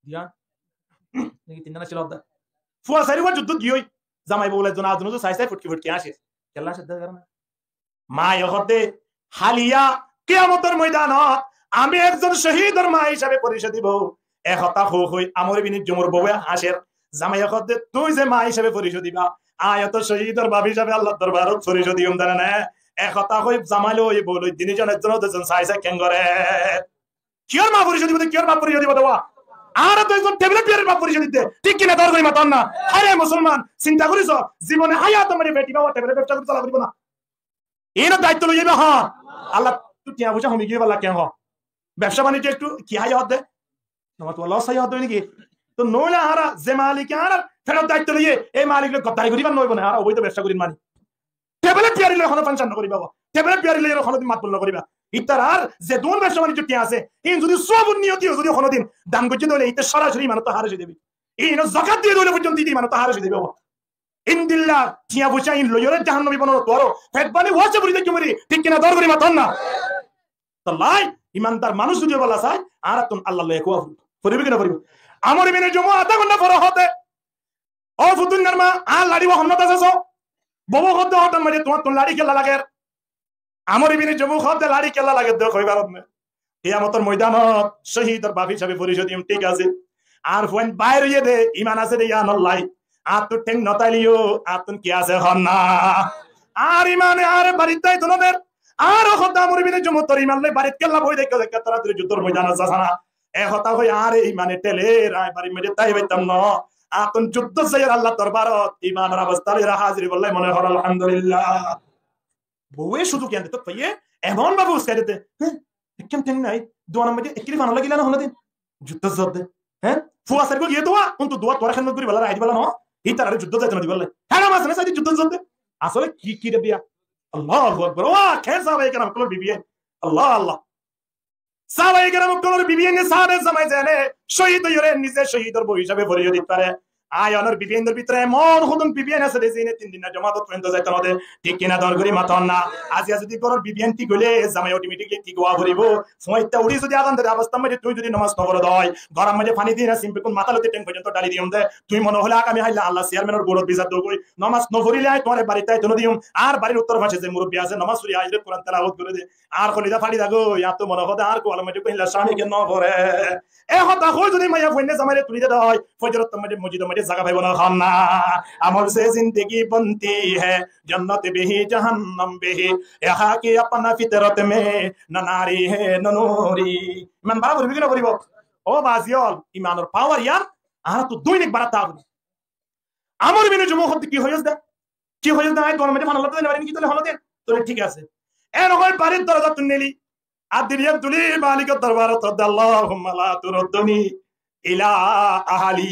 Speaker 1: দিয়া নাকি তিননা ছিল দা ফুয়া সারিবা যুদ্ধ গিয়ই জামাই বলে জন আজনু চাই চাই ফুটকি ফুটকি আসে কেলা সাধ্য করে না মা ইহতে হালিয়া কিয়ামতের ময়দানত আমি একজন শহীদের মা হিসাবে পরিচয় দিব একতা হই আমার বিনি জমুর বউ হাসের জামাই ইহতে তুই যে মা হিসাবে পরিচয় দিবা আয়ত শহীদের বাপ হিসাবে আল্লাহ দরবারত পরিচয় দিম জানা না একতা হই জামাইলো ওই বল তিনজন একজন দুজন চাই চাই কেন করে কিয়র মা পরিচয় দিব কিয়র মা পরিচয় দিব দেওয়া আর তো একজন টেবলেট বিয়ারের বাপ পরিচয় দিতে ঠিক কিনা দর করি মাতান না আরে মুসলমান চিন্তা করিস জীবনে হায়াত মানে বেটি বাবা টেবলেট ব্যবসা করতে চালা করিব না এর দায়িত্ব লই যাবে হ্যাঁ আল্লাহ তুই টিয়া বুঝা হমি গিয়ে বলা কেন ব্যবসা বাণিজ্য একটু কি হায়াত দে তোমার তো লস হায়াত হয় নাকি তো নইলে হারা যে মালিক আর ফেরত দায়িত্ব লইয়ে এই মালিক লোক গদ্দারি করিবার নইব না আর অবৈধ ব্যবসা করিন মানি টেবলেট বিয়ারিলে এখন ফাংশন করিবা টেবলেট বিয়ারিলে এখন দিন মাত বল করিবা ইতার আর যে দোন ব্যবসা বাণিজ্য কি আছে ইন যদি সব নিয়তিও যদি কোনদিন দান করতে দলে ইতে সরাসরি মানুষ তো হারে দেবে এই যাকাত দিয়ে দলে পর্যন্ত দিদি মানুষ তো হারে দেবে ইনদিল্লাহ টিয়া বুঝা ইন লইরে জাহান্নামী বনর তোর ফেটবানি ওয়াছে বলি দেখি মরি ঠিক কিনা দর করি মাতন না তো লাই ইমানদার মানুষ যদি বলা চাই আর তুমি আল্লাহ লয়ে কোয়া পরিবে কিনা পরিবে আমার বিনে জমা আধা ঘন্টা পর হতে ও ফুতুন মা আর লাড়িব হন্নত আছে বব হতে হতে মানে তোমার তোর লাড়ি খেলা লাগে আমার বিনে জমু হতে লাড়ি খেলা লাগে দেখ কইবার না কিয়ামতের ময়দানত শহীদের বাপ হিসাবে পরিচয় দিম ঠিক আছে আর ফোন বাইরে ইয়ে দে ইমান আছে দে ইয়া নল্লাই আর তো ঠেং নতাইলিও আর তুন কি আছে হন না আর ইমানে আর বাড়িতে তোমাদের আর হতা আমার বিনে জমু তোর ইমান লই বাড়িতে কেলা বই দেখে দেখে তাড়াতাড়ি যুদ্ধের ময়দান আছে না এ হতা হই আর ইমানে টেলে রায় বাড়ি মেরে তাই বাইতাম না আতন যুদ্ধ যাইর আল্লাহ দরবারত ইমানের অবস্থা লই হাজির বললাই মনে হল আলহামদুলিল্লাহ বউয়ে শুধু কেন তো পাইয়ে এমন ভাবে উস্কাই দিতে হ্যাঁ কেন টেন নাই দোয়া নাম্বার একলি বানা লাগিলা না হলো দিন যুদ্ধ জব দে হ্যাঁ ফুয়া সারগো গিয়ে দোয়া কিন্তু দোয়া তোরা খেলমত করি বলা রাইট বলা না এই তারারে যুদ্ধ যাইতে না দিবলে হ্যাঁ মাস না সাইদি যুদ্ধ জব দে আসলে কি রে দিয়া আল্লাহু আকবার ওয়া খেল সাহাবায়ে কেরাম কল বিবিয়ে আল্লাহ আল্লাহ সাহাবায়ে কেরাম কল বিবিয়ে নে সাহাবে জামাই জানে শহীদ হইরে নিজে শহীদের বই হিসাবে পরিচয় দিতে পারে আয়নের বিবিয়ের ভিতরে এমন হুদুম বিবিয়ান আছে যে 3 দিন না জমাত পর্যন্ত যাইতে হবে ঠিক কিনা দর করি মাতন না আজি যদি কোন বিবিয়ান ঠিক হইলে জামাই অটোমেটিক্যালি ঠিক হওয়া ভরিব সময়টা উড়ি যদি আদান দে অবস্থা মধ্যে তুই যদি নামাজ পড় দয় গরম মধ্যে পানি দিয়ে না সিম্পল কোন মাথা লতে টেন পর্যন্ত ডালি দিম দে তুই মনে হলে আগামী হাইলা আল্লাহ চেয়ারম্যানের গোড়ত বিচার দো কই নামাজ ন ভরিলে আই তোরে বাড়িতে আই তো দিম আর বাড়ির উত্তর পাশে যে মুরব্বি আছে নামাজ পড়ি আইরে কোরআন তেলাওয়াত করে দে আর খলিদা ফাড়ি দাগো ইয়া তো মনে হদা আর কোয়াল মধ্যে কইলা স্বামী কেন করে এ হতা হই যদি মাইয়া ফইনে জামাইরে তুলি দে দয় ফজরত মধ্যে মসজিদ মধ্যে জায়গা পাইব না খানা अमल से जिंदगी बनती है जन्नत भी ही जहन्नम भी ही यहाँ की अपना फितरत में न नारी है न नूरी ইমান বাড়া করবি কিনা করিব ও বাজিয়ল ইমানের পাওয়ার ইয়ার আর তো দৈনিক বাড়াতে হবে আমার বিনে জমা হতে কি হইছ দা আই গরমে মানা লাগতে না কি তোলে হলো দেন তোলে ঠিক আছে এর হয় বাড়ির দরজা তুলনেলি আর দিরিয়া তুলি মালিকের দরবার তো আল্লাহুম্মা লা তুরদ্দুনি ইলা আহলি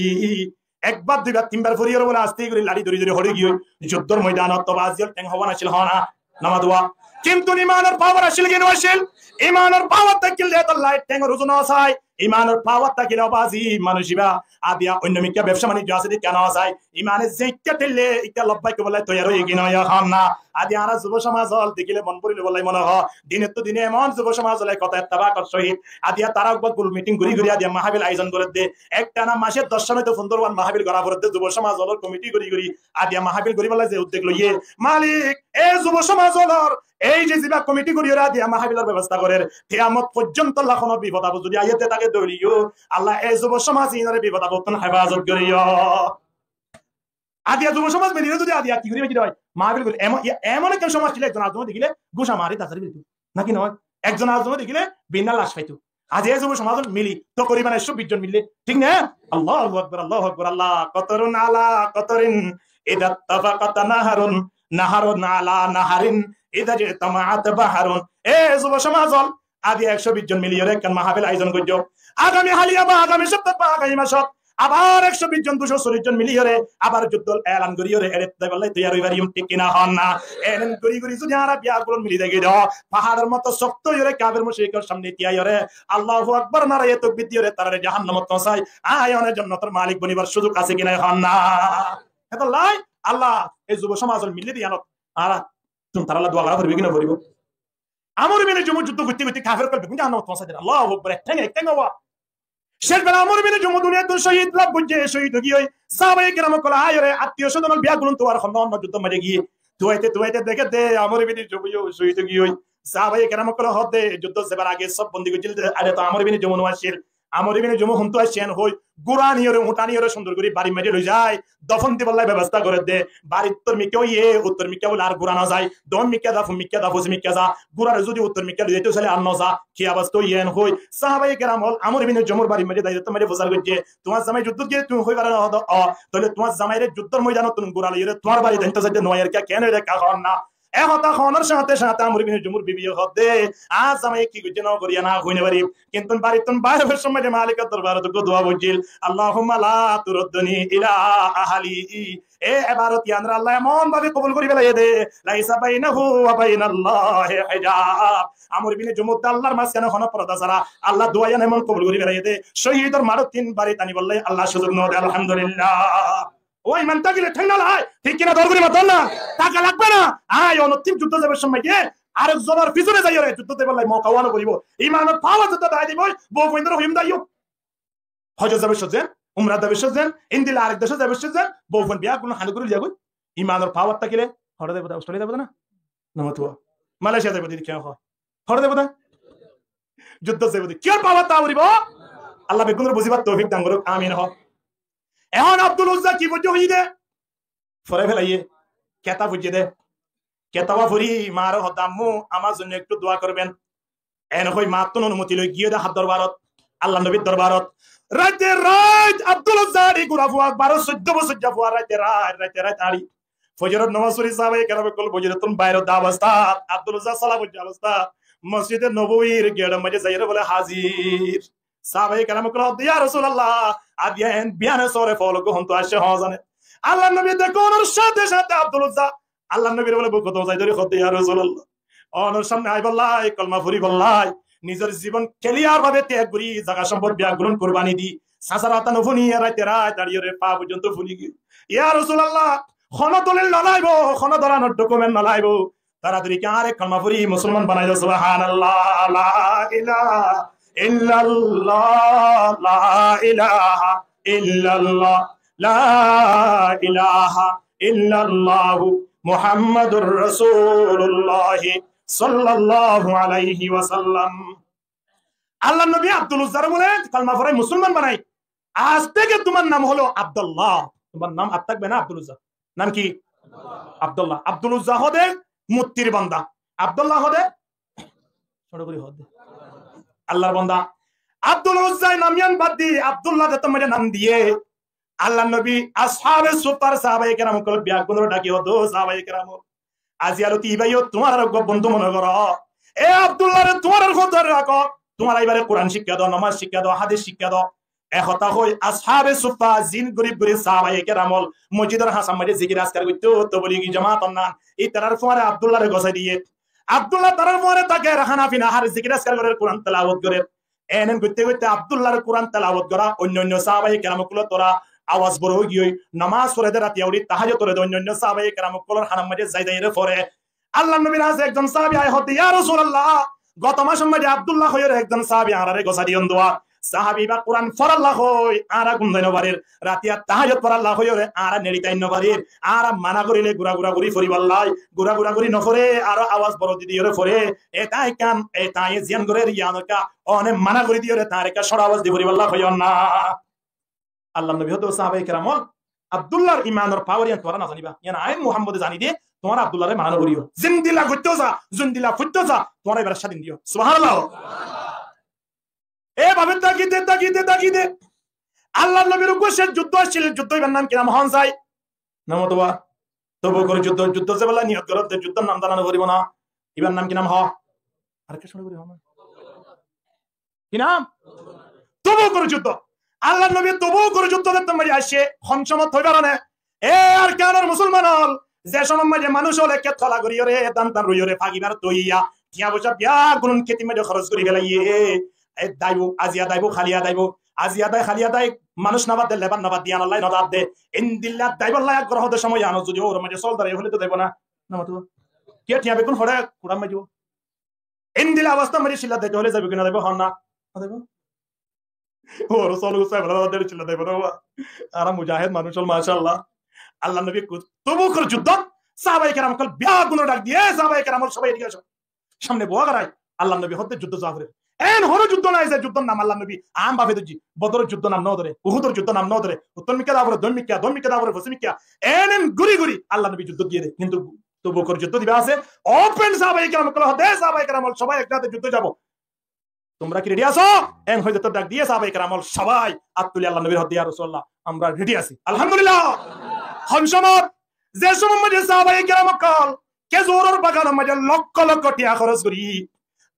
Speaker 1: একবার দুইবার তিনবার ফরিয়ার বলে আসতে করে লাড়ি ধরে ধরে হরে গিয়ে যুদ্ধের ময়দানত তো বাজিল টেং হওয়া নাছিল হনা নামা দোয়া কিন্তু ইমানের পাওয়ার আসিল কেন আসিল ইমানের পাওয়ার তাকিল দে তো লাইট টেং রুজু না চাই ইমানের পাওয়ার তাকিল বাজি মানুষিবা আদিয়া অন্য মিকা ব্যবসা বাণিজ্য আছে কেন চাই ইমানে যেটা টেলে এটা লব্বাইকে বলে তৈরি হয়ে গিয়ে নয় না আদি আর যুব সমাজ হল দেখিলে মন পড়িলে বলাই মনে হয় দিনের তো দিনে এমন যুব সমাজ হলে কথা তাবা কর সহিত আদিয়া তারা একবার গুল মিটিং ঘুরি ঘুরি আদিয়া মাহফিল আয়োজন করে দে একটা না মাসের 10 সময় তো সুন্দরবন মাহফিল করা করে দে যুব সমাজ হল কমিটি ঘুরি ঘুরি আদিয়া মাহফিল করি বলে যে উদ্যোগ লইয়ে মালিক এই যুব সমাজ হলর এই যে জিবা কমিটি করি আদিয়া মাহফিলের ব্যবস্থা করে কিয়ামত পর্যন্ত লাখনো বিপদ আপদ যদি আইতে তাকে দৌড়িও আল্লাহ এই যুব সমাজ ইনারে বিপদ আপদ হেফাজত করিও আদিয়া যুব সমাজ মিলিয়ে যদি আদিয়া কি করি হয় মাহফিল করি এমন একটা সমাজ ছিল একজন আজম দেখিলে গুসা মারি তাছাড়ি দিত নাকি নয় একজন আজম দেখিলে বিনা লাশ পাইতো আজ এই যুব সমাজ মিলি তো করিবান 120 জন মিললে ঠিক না আল্লাহু আকবার আল্লাহ কতরুন আলা কতরিন ইদা তাফাকাত নাহারুন আলা নাহারিন ইদা জামাআত বাহারুন এ যুব সমাজ আদি 120 জন মিলিয়ে একটা মাহফিল আয়োজন করছো আগামী হালিয়া বা আগামী সপ্তাহ বা আগামী মাসত আবার 120 জন 240 জন মিলিয়ে রে আবার যুদ্ধ এলান করিয়ে রে এরে বললে তৈরি হইবারিম ঠিক কিনা হন না এলেন করি করি যদি আর বিয়াগুলো মিলি দেখি দাও পাহাড়ের মতো শক্ত হইরে কাফের মুশরিকের সামনে তিয়াই রে আল্লাহু আকবার নারায়ে তাকবীর দিয়ে রে তারে জাহান্নামত পৌঁছায় আয়নের জান্নাতের মালিক বনিবার সুযোগ আছে কিনা হন না এত লাই আল্লাহ এই যুব সমাজের মিলি দিয়ানত আর তুমি তার আল্লাহ দোয়া করা করবে কিনা করিব আমার মেনে যুদ্ধ করতে করতে কাফের করবে জাহান্নামত পৌঁছায় আল্লাহু আকবার ঠেঙ্গে ঠেঙ্গা শেষ বেলা আমর বিন জুমু দুনিয়া তো শহীদ লাভ বুঝে শহীদ গিয়ে সাহাবায়ে কেরাম কল আয়রে আত্মীয় স্বজন বিয়া গুলন তো আর অন্য যুদ্ধ মারে গিয়ে তুইতে দেখে দে আমর বিন জুমু শহীদ গিয়ে সাহাবায়ে কেরাম কল হতে যুদ্ধ সেবার আগে সব বন্দী গজিল আরে তো আমর বিন জুমু নওয়াসির আমর বিন জুমু হুন তো আসেন হই গুরানিয়রে উঠানিয়রে সুন্দর করে বাড়ি মেরে লই যায় দফন দিবল্লাই ব্যবস্থা করে দে বাড়ি উত্তর মিকে ইয়ে উত্তর মিকে বলে আর গুরানা যায় দম মিকে দাফু মিকে যা গুরারে যদি উত্তর মিকে লই যেতে চলে আর নজা কি অবস্থা ইয়েন হই সাহাবায়ে কেরাম আমর বিন জুমুর বাড়ি মেরে দাইতে মেরে ফসার গজে তোমার জামাই যুদ্ধ গিয়ে তুমি হই পারে না তাহলে তোমার জামাইরে যুদ্ধর ময়দানে তুমি গুরালে ইরে তোমার বাড়ি দাইতে যাইতে নয়ের কে কেন রে কাখন না এহতা খনর সাথে সাথে আমর বিন জুমুর বিবি হদে আজ জামাই কি গজে না করিয়া না হইনে বাড়ি কিন্তু বাড়ি তুমি বাইরের সময় মালিকের দরবারে তো দোয়া বজিল আল্লাহুম্মা লা তুরদ্দনি ইলা আহলি এ ইবারত ইয়ানরা আল্লাহ এমন ভাবে কবুল করি বেলাই দে লাইসা বাইনাহু ওয়া বাইনাল্লাহি হিজাব আমর বিন জুমুর আল্লাহর মাঝখানে কোন পর্দা ছাড়া আল্লাহ দোয়া এমন কবুল করি বেলাই দে শহীদের মারো তিন বাড়ি তানি বললে আল্লাহ সুযোগ নদে আলহামদুলিল্লাহ ওই মান তাকিলে ঠেঙ্গা লাই ঠিক কিনা দরগুরি মত না টাকা লাগবে না আয় অন্তিম যুদ্ধ যাবার সময় গিয়ে আরেক জবার পিছনে যাই রে যুদ্ধ দেবার লাই মকাওয়ানো করিব ইমানত পাওয়া যুদ্ধ দাই দিব বউ বইন্দর হইম দাইও হজ যাবে সজেন উমরা যাবে সজেন ইন্দিলা আরেক দেশে যাবে সজেন বউ বন বিয়া কোন হানি করি যাবে ইমানের পাওয়ার তাকিলে হড় দেব অস্ট্রেলিয়া যাবে না নমতো মালয়েশিয়া যাবে দিদি কেন হয় হড় দেব না যুদ্ধ যাবে কি আর পাওয়ার তা করিব আল্লাহ বেগুনের বুঝিবার তৌফিক দান করুক আমিন হ এখন আব্দুল উজ্জা কি বুঝে হই দে ফরে ফেলাইয়ে কেতা বুঝে দে কেতাবা ফুরি মার হতাম্মু আমার জন্য একটু দোয়া করবেন এন হই মাতুন অনুমতি লই গিয়ে দে হাত দরবারত আল্লাহ নবীর দরবারত রাতে রাত আব্দুল উজ্জা রি গুরাফু 12 14 বছর যাবো রাতে রাত আড়ি ফজরের নামাজ পড়ি সাহাবায়ে কেরাম কল ফজরতুন বাইরে দা অবস্থা আব্দুল উজ্জা সালাম বুঝে অবস্থা মসজিদে নববীর গেড় মাঝে যাইরে বলে হাজির সাহাবায়ে কেরাম কল ইয়া রাসূলুল্লাহ আদিয়ান বিয়ানে সরে ফলো কোন তো আসে হজানে আল্লাহ নবী দেখো ওর সাথে সাথে আব্দুল উজ্জা আল্লাহ নবীর বলে বুক তো যাই ধরে খতে ইয়া রাসূলুল্লাহ ওর সামনে আই বললাই কলমা ফুরি বললাই নিজের জীবন ক্লিয়ার ভাবে ত্যাগ করি জায়গা সম্পদ ব্যাগুণ কুরবানি দি সাসারাতা নফুনি রাতে রাত দাঁড়িয়ে রে পা পর্যন্ত ফুলি গি ইয়া রাসূলুল্লাহ খন দলিল নলাইবো খন দলানোর ডকুমেন্ট নলাইবো তাড়াতাড়ি কি আরে কলমা ফুরি মুসলমান বানাই দাও সুবহানাল্লাহ লা ইলাহা ইল্লাল্লাহ লা ইলাহা ইল্লাল্লাহ লা ইলাহা ইল্লাল্লাহু মুহাম্মাদুর রাসূলুল্লাহ সাল্লাল্লাহু আলাইহি ওয়াসাল্লাম আল্লাহ নবী আব্দুল উজ্জার বলে কলমা পড়ে মুসলমান বানাই আজ থেকে তোমার নাম হলো আব্দুল্লাহ তোমার নাম আর থাকবে না আব্দুল উজ্জা নাম কি আব্দুল্লাহ আব্দুল উজ্জা হদে মুত্তির বান্দা আব্দুল্লাহ হদে ছোট করে হদে আল্লাহর বান্দা আব্দুল উজ্জা নামিয়ান বাদ দি আব্দুল্লাহ তে তোমার নাম দিয়ে আল্লাহ নবী আসহাবে সুপার সাহাবায়ে কেরাম কল বিয়া কোন ডাকি হতো সাহাবায়ে কেরাম আজিয়ালতি ভাইও তোমার বন্ধু মনে করো এ আব্দুল্লাহ রে তোমার খবর রাখো তোমার এবারে কোরআন শিক্ষা দাও নামাজ শিক্ষা দাও হাদিস শিক্ষা দাও একতা হই আসহাবে সুফা জিন গরিব গরিব সাহাবায়ে কেরামল মসজিদের হাসান মাঝে জিকির আজকার করতো তো বলি কি জামাত না এই তারার পরে আব্দুল্লাহ রে গসাই দিয়ে আব্দুল্লাহ তারার পরে তাকে রাহানাফি নাহার জিকির আজকার করে কোরআন তেলাওয়াত করে এনেন করতে করতে আব্দুল্লাহর কোরআন তেলাওয়াত করা অন্য সাহাবায়ে কেরামকুল তোরা আওয়াজ বড় হই গই নামাজ পড়ে দে রাতে আউরি তাহাজ্জুদ করে অন্য সাহাবায়ে কেরামকুল হারাম মাঝে যাই রে পরে আল্লাহর নবীর কাছে একজন সাহাবী আয় হতে ইয়া রাসূলুল্লাহ গত মাসের মধ্যে আব্দুল্লাহ হইর একজন সাহাবী আরারে গোসা দিয়ন দোয়া সাহাবী বা কোরআন ফরাল্লাহ হই আরা গুনদাই নবারের রাতিয়া তাহাজ্জুদ ফরাল্লাহ হইরে আরা নেড়িতাই নবারের আরা মানা করিলে গুরা করি ফরিবাল্লাই গুরা করি নফরে আর আওয়াজ বড় দিদিরে ফরে এটাই কাম এটাই জিয়ান করে রিয়ানকা অনে মানা করি দিরে তারেকা সর আওয়াজ দি ফরিবাল্লাহ হইন না আল্লাহ নবী হতো সাহাবায়ে কেরামল আব্দুল্লাহর ঈমানের পাওয়ারিয়ান তোরা না জানিবা ইয়ানা আইন মুহাম্মদ জানি দে তোমার আব্দুল্লাহরে মানা করিও জিন্দিলা গত্তো যা জিন্দিলা ফুটতো যা তোমার এবার স্বাধীন দিও সুবহানাল্লাহ এ ভাবে তাকিদে আল্লাহ নবীর উদ্দেশ্যে যুদ্ধ ছিল যুদ্ধের নাম কি নাম হন যাই নাম তোবা তবু করে যুদ্ধ যে বলা নিয়ত করতে যুদ্ধের নাম জানানো করিব না এবার নাম কি নাম হ আর কি শুনে করি হ কি নাম তবু করে যুদ্ধ আল্লাহ নবী তবু করে যুদ্ধ দেখতে মারি আসে হনসমত হইবার না এ আর কেন মুসলমান হল যে সময় মাঝে মানুষ হলে কে থলা করিও রে দান তান রইও রে ফাগিবার তইয়া টিয়া বসা বিয়া গুণ খেতি মাঝে খরচ করি ফেলাইয়ে দাইবো আজিয়া দাইবো খালিয়া দাইবো আজিয়া দাই খালিয়া দাই মানুষ নাবাদ দে লেবান নাবাদ দিয়া আল্লাহ নদাব দে ইনদিল্লা দাইবাল্লাহ গ্রহ দে সময় আনো যদি ওর মাঝে চল দাঁড়িয়ে হলে তো দেব না নামাতো কে টিয়া বেগুন হড়ে কুড়াম মাইজো ইনদিল্লা অবস্থা মাঝে শিলা দিতে হলে যাবে কিনা দেব হন না দেব ও রাসূল সাল্লাল্লাহু ছিল দেব আর মুজাহিদ মানুষ মাশাআল্লাহ আল্লাহ নবী তবুকের যুদ্ধ সাহাবায়ে কেরাম কল ব্যাগুলো ডাক দিয়ে সাহাবায়ে কেরাম সবাই এদিকে আসো সামনে বোয়া করাই আল্লাহ নবী হতে যুদ্ধ জাফরে এন হর যুদ্ধ নাই যে যুদ্ধ নাম আল্লাহ নবী আম ভাবে দুজি বদরের যুদ্ধ নাম ন ধরে উহুদের যুদ্ধ নাম ন ধরে উত্তর মিকা দাবরে দমিকা দাবরে ফসমিকা এন গুরি গুরি আল্লাহ নবী যুদ্ধ দিয়ে দে কিন্তু তবুকের যুদ্ধ দিবা আছে ওপেন সাহাবায়ে কেরাম কল হতে সাহাবায়ে কেরাম সবাই একসাথে যুদ্ধ যাব তোমরা কি রেডি আছো এন হইতে তো ডাক দিয়ে সাহাবায়ে কেরাম সবাই আত্তুলি আল্লাহ নবীর হতে ইয়া রাসূলুল্লাহ আমরা রেডি আছি আলহামদুলিল্লাহ হনসমত যে সময় মধ্যে সাহাবায়ে কেরাম কল কে জোরের বাগান মধ্যে লক্ষ লক্ষ টিয়া খরচ করি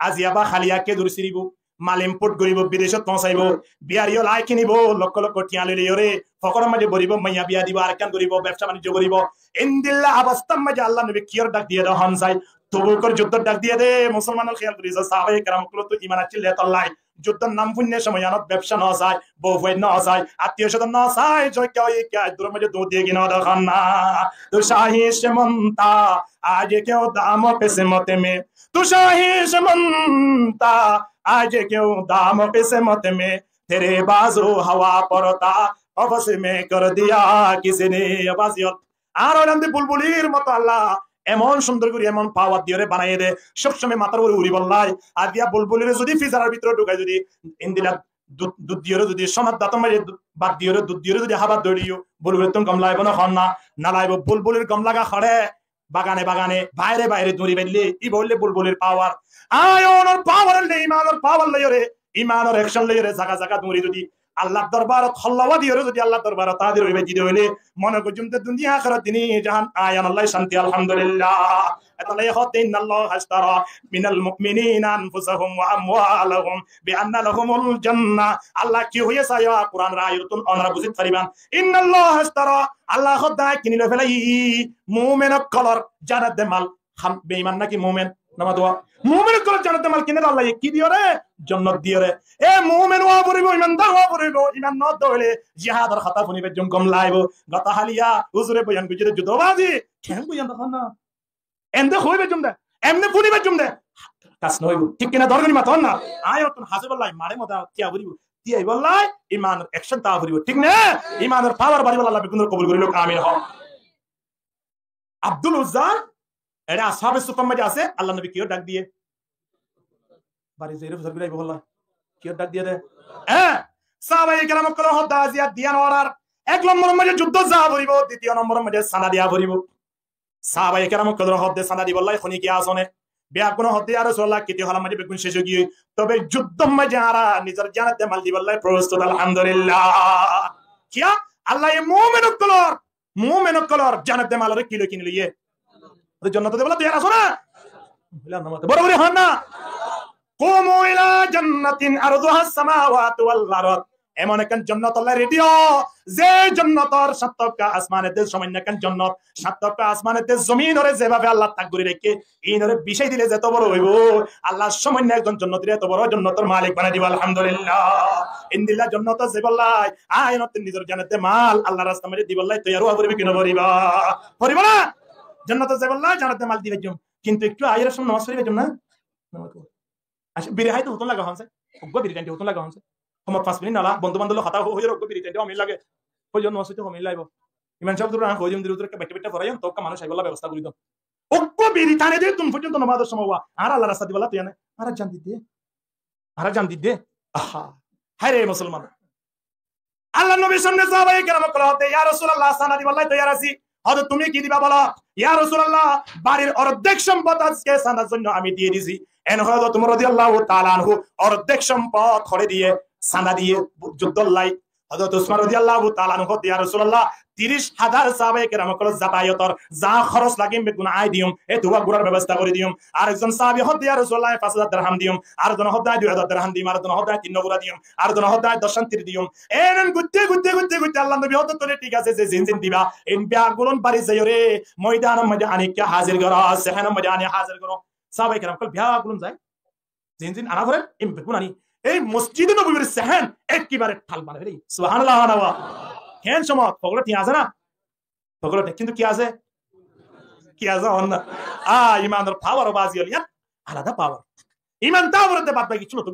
Speaker 1: আজিয়া বা খালিয়া কে দূর সিরিব মাল ইম্পোর্ট করিব বিদেশত পৌঁছাইব বিয়ারিও লাই কিনিব লক্ষ লক্ষ টিয়া লইলে ওরে ফকরের মাঝে বরিব মাইয়া বিয়া দিব আর কেন করিব ব্যবসা বাণিজ্য করিব ইনদিল্লাহ অবস্থার মাঝে আল্লাহ নবী কিয়র ডাক দিয়ে দাও হানসাই তবুকর যুদ্ধ ডাক দিয়ে দে মুসলমানের খেয়াল করিস সাহাবায়ে কেরাম গুলো তো ঈমান আছে লেতাল্লাহ যুদ্ধের নাম পুণ্যের সময় আনত ব্যবসা ন চায় বউ ভাই ন চায় আত্মীয় স্বজন ন চায় জয় কেউ কে দূর মাঝে দু দিয়ে কিনা দেখান না তো শাহী সেমন্তা আজ কেউ দাম পেছে মতে মে তো শাহী সেমন্তা आज क्यों दाम पे मत में तेरे बाजू हवा पड़ता अवस में कर दिया किसी ने आवाजियत আর ওরান্দি বুলবুলির মতো আল্লাহ এমন সুন্দর করে এমন পাওয়ার দিয়ে বানাই দে সবসময় মাথার উপরে উড়ি বললাই আর দিয়া বুলবুলির যদি ফিজারের ভিতরে ঢুকাই যদি ইন্দিলা দুধ দিয়ে যদি সমাজ দাতম বাদ দিয়ে দুধ দিয়ে যদি হাবা দড়িও বুলবুলির তুমি গম লাইব না খন না লাইব বুলবুলির গম লাগা খড়ে বাগানে বাগানে বাইরে বাইরে দড়ি বেললে ই বললে বুলবুলির পাওয়ার আয় ওনার পাওয়ার নেই ইমানের পাওয়ার লইরে ইমানের অ্যাকশন লইরে জায়গা জায়গা দড়ি যদি আল্লাহ দরবারত খল্লাওয়া দিয়ে যদি আল্লাহ দরবারত তাদের হইবে জিদে হইলে মনে করজুমতে দুনিয়া আখিরাত দিনে জাহান আয়ান আল্লাহ শান্তি আলহামদুলিল্লাহ এতলাই হতে ইন্নাল্লাহ হাসতারা মিনাল মুমিনিনা আনফুসাহুম ওয়া আমওয়ালাহুম বিআন্না লাহুমুল জান্নাহ আল্লাহ কি হইছে আয়া কুরআন রায়তুন আমরা বুঝিত পারিবান ইন্নাল্লাহ হাসতারা আল্লাহ খোদায় কিনিলে ফেলাই মুমিনক কলর জান্নাত দে মাল খাম বেঈমান নাকি মুমিন নামা দোয়া মুমিনের কলর জান্নাত দে মাল কিনে আল্লাহ কি দিও রে জান্নাত দিও রে এ মুমিন ওয়া পরিব ইমানদার ওয়া পরিব ইমান ন দলে জিহাদের খাতা ফুনিবে জুম কম লাইব গতা হালিয়া হুজুরে বয়ান গুজরে যুদ্ধবাজি কেন বয়ান দেখো না এমদে হইবে জুম দে এমনে ফুনিবে জুম দে কাজ নইব ঠিক কিনা দরগনি মাথন না আয়াতুন হাসিবাল্লাহ মারে মদা কিয়া বলিব তিয়াই বললাই ইমানের অ্যাকশন তা বলিব ঠিক না ইমানের পাওয়ার বাড়ি আল্লাহ বিকুন কবুল করিল আমিন হ আব্দুল উজ্জা এরা আসহাবে সুফার মাঝে আছে আল্লাহ নবী কিও ডাক দিয়ে বাড়ি জেরে ফজর বিলাই বললা কিও ডাক দিয়ে দে হ্যাঁ সাহাবায়ে কেরাম কল হদা জিয়াদ দিয়ান অর্ডার এক নম্বরের মাঝে যুদ্ধ যা বলিব দ্বিতীয় নম্বরের মাঝে সানা দিয়া বলিব সাহাবায়ে কেরাম কল হদে সানা দি বললাই খনি কি আসনে বিয়া কোন হদে আর রাসূলুল্লাহ কিতে হলার মাঝে বেগুন শেষ গিয়ে তবে যুদ্ধ মাঝে আরা নিজের জানাতে মাল দি বললাই প্রস্তুত আলহামদুলিল্লাহ কিয়া আল্লাহ এই মুমিনুক কলর জানাতে মালরে কিলো কিনে লিয়ে জান্নাতে বলা তুই আর আসো না বলা নামাতে বড় বড় হন না কুমু ইলা জান্নাতিন আরদুহা সামাওয়াতু ওয়াল আরদ এমন একখান জান্নাত আল্লাহ রেডিও যে জান্নাতর সাতটা আসমানেতে সামান্য একখান জান্নাত সাতটা আসমানেতে জমিনরে যেভাবে আল্লাহ তাকগুরি রেখে ইনরে বিষয় দিলে যত বড় হইব আল্লাহ সামান্য একজন জান্নাতের এত বড় জান্নাতের মালিক বানাই দিব আলহামদুলিল্লাহ ইনদিল্লাহ জান্নাত যেবল্লাই আয়নত নিজের জান্নাতে মাল আল্লাহ রাস্তা মধ্যে দিবল্লাই তৈয়ার হওয়া পড়বে কিনা পড়িবা না জান্নাতে যাবেল্লাহ জান্নাতে মাল দিবে কিন্তু একটু আয়ের সময় নামাজ পড়িবে না আচ্ছা বিরে হাইতো হতন লাগা হনছে ওগো বিরে টাইম হতন লাগা হনছে সময় 5 মিনিট নালা বন্ধু বান্ধব কথা হইর ওগো বিরে টাইম আমি লাগে কই জন নসইতে হমি লাইব ইমান সাহেব দুরা কই জন দিরুতরে বেটে বেটে ফরাইন তো কা মানুষ আইবলা ব্যবস্থা করি দাও ওগো বিরে টানে দে তুমি পর্যন্ত নামাজের সময় আর আল্লাহ রাস্তা দিবলা তুই না আর জান দিতে আহা হায় রে মুসলমান আল্লাহ নবীর সামনে সাহাবায়ে কেরাম কলতে ইয়া রাসূলুল্লাহ সানা দিবল্লাই তৈয়ার আছি হযরত তুমি কি দিবা বলো ইয়া রাসূলুল্লাহ বাড়ির অর্ধেক সম্পদ আজকে সানার জন্য আমি দিয়ে দিছি এন হযরত ওমর রাদিয়াল্লাহু তাআলা আনহু অর্ধেক সম্পদ খড়ে দিয়ে সানা দিয়ে যুদ্ধলাই হযরত ওসমান রাদিয়াল্লাহু তাআলা আনহু ইয়া রাসূলুল্লাহ 30,000 সাহাবায়ে কেরাম কল যাতায়াতর যা খরচ লাগিম বেগুন আই দিম এ দুয়া গুড়ার ব্যবস্থা করে দিম আর একজন সাহাবী হদ ইয়া রাসূলুল্লাহ 5000 দিরহাম দিম আর জন হদ 2000 দিরহাম দিম আর জন হদ 3 গুড়া দিম আর জন হদ 10 তীর দিম এনন গুত্তে আল্লাহ নবী হদ তোরে ঠিক আছে যে জিনজিন দিবা ইন বিয়াগুলন বাড়ি যায়রে ময়দানের মধ্যে আনিকা হাজির করো সেখানের মধ্যে আনি হাজির করো সাহাবায়ে কেরাম কল বিয়াগুলন যায় জিনজিন আনা করে ইম বেগুন আনি এই মসজিদে নববীর সেহান একেবারে ঠাল বানাবে রে সুবহানাল্লাহ ওয়া কেন সময় পগলো ঠিক আছে না পগলো কিন্তু কি আছে অন্য ইমানের পাওয়ার বাজি হলিয়া আলাদা পাওয়ার ইমান তাওরতে বাদ বাকি ছিল তো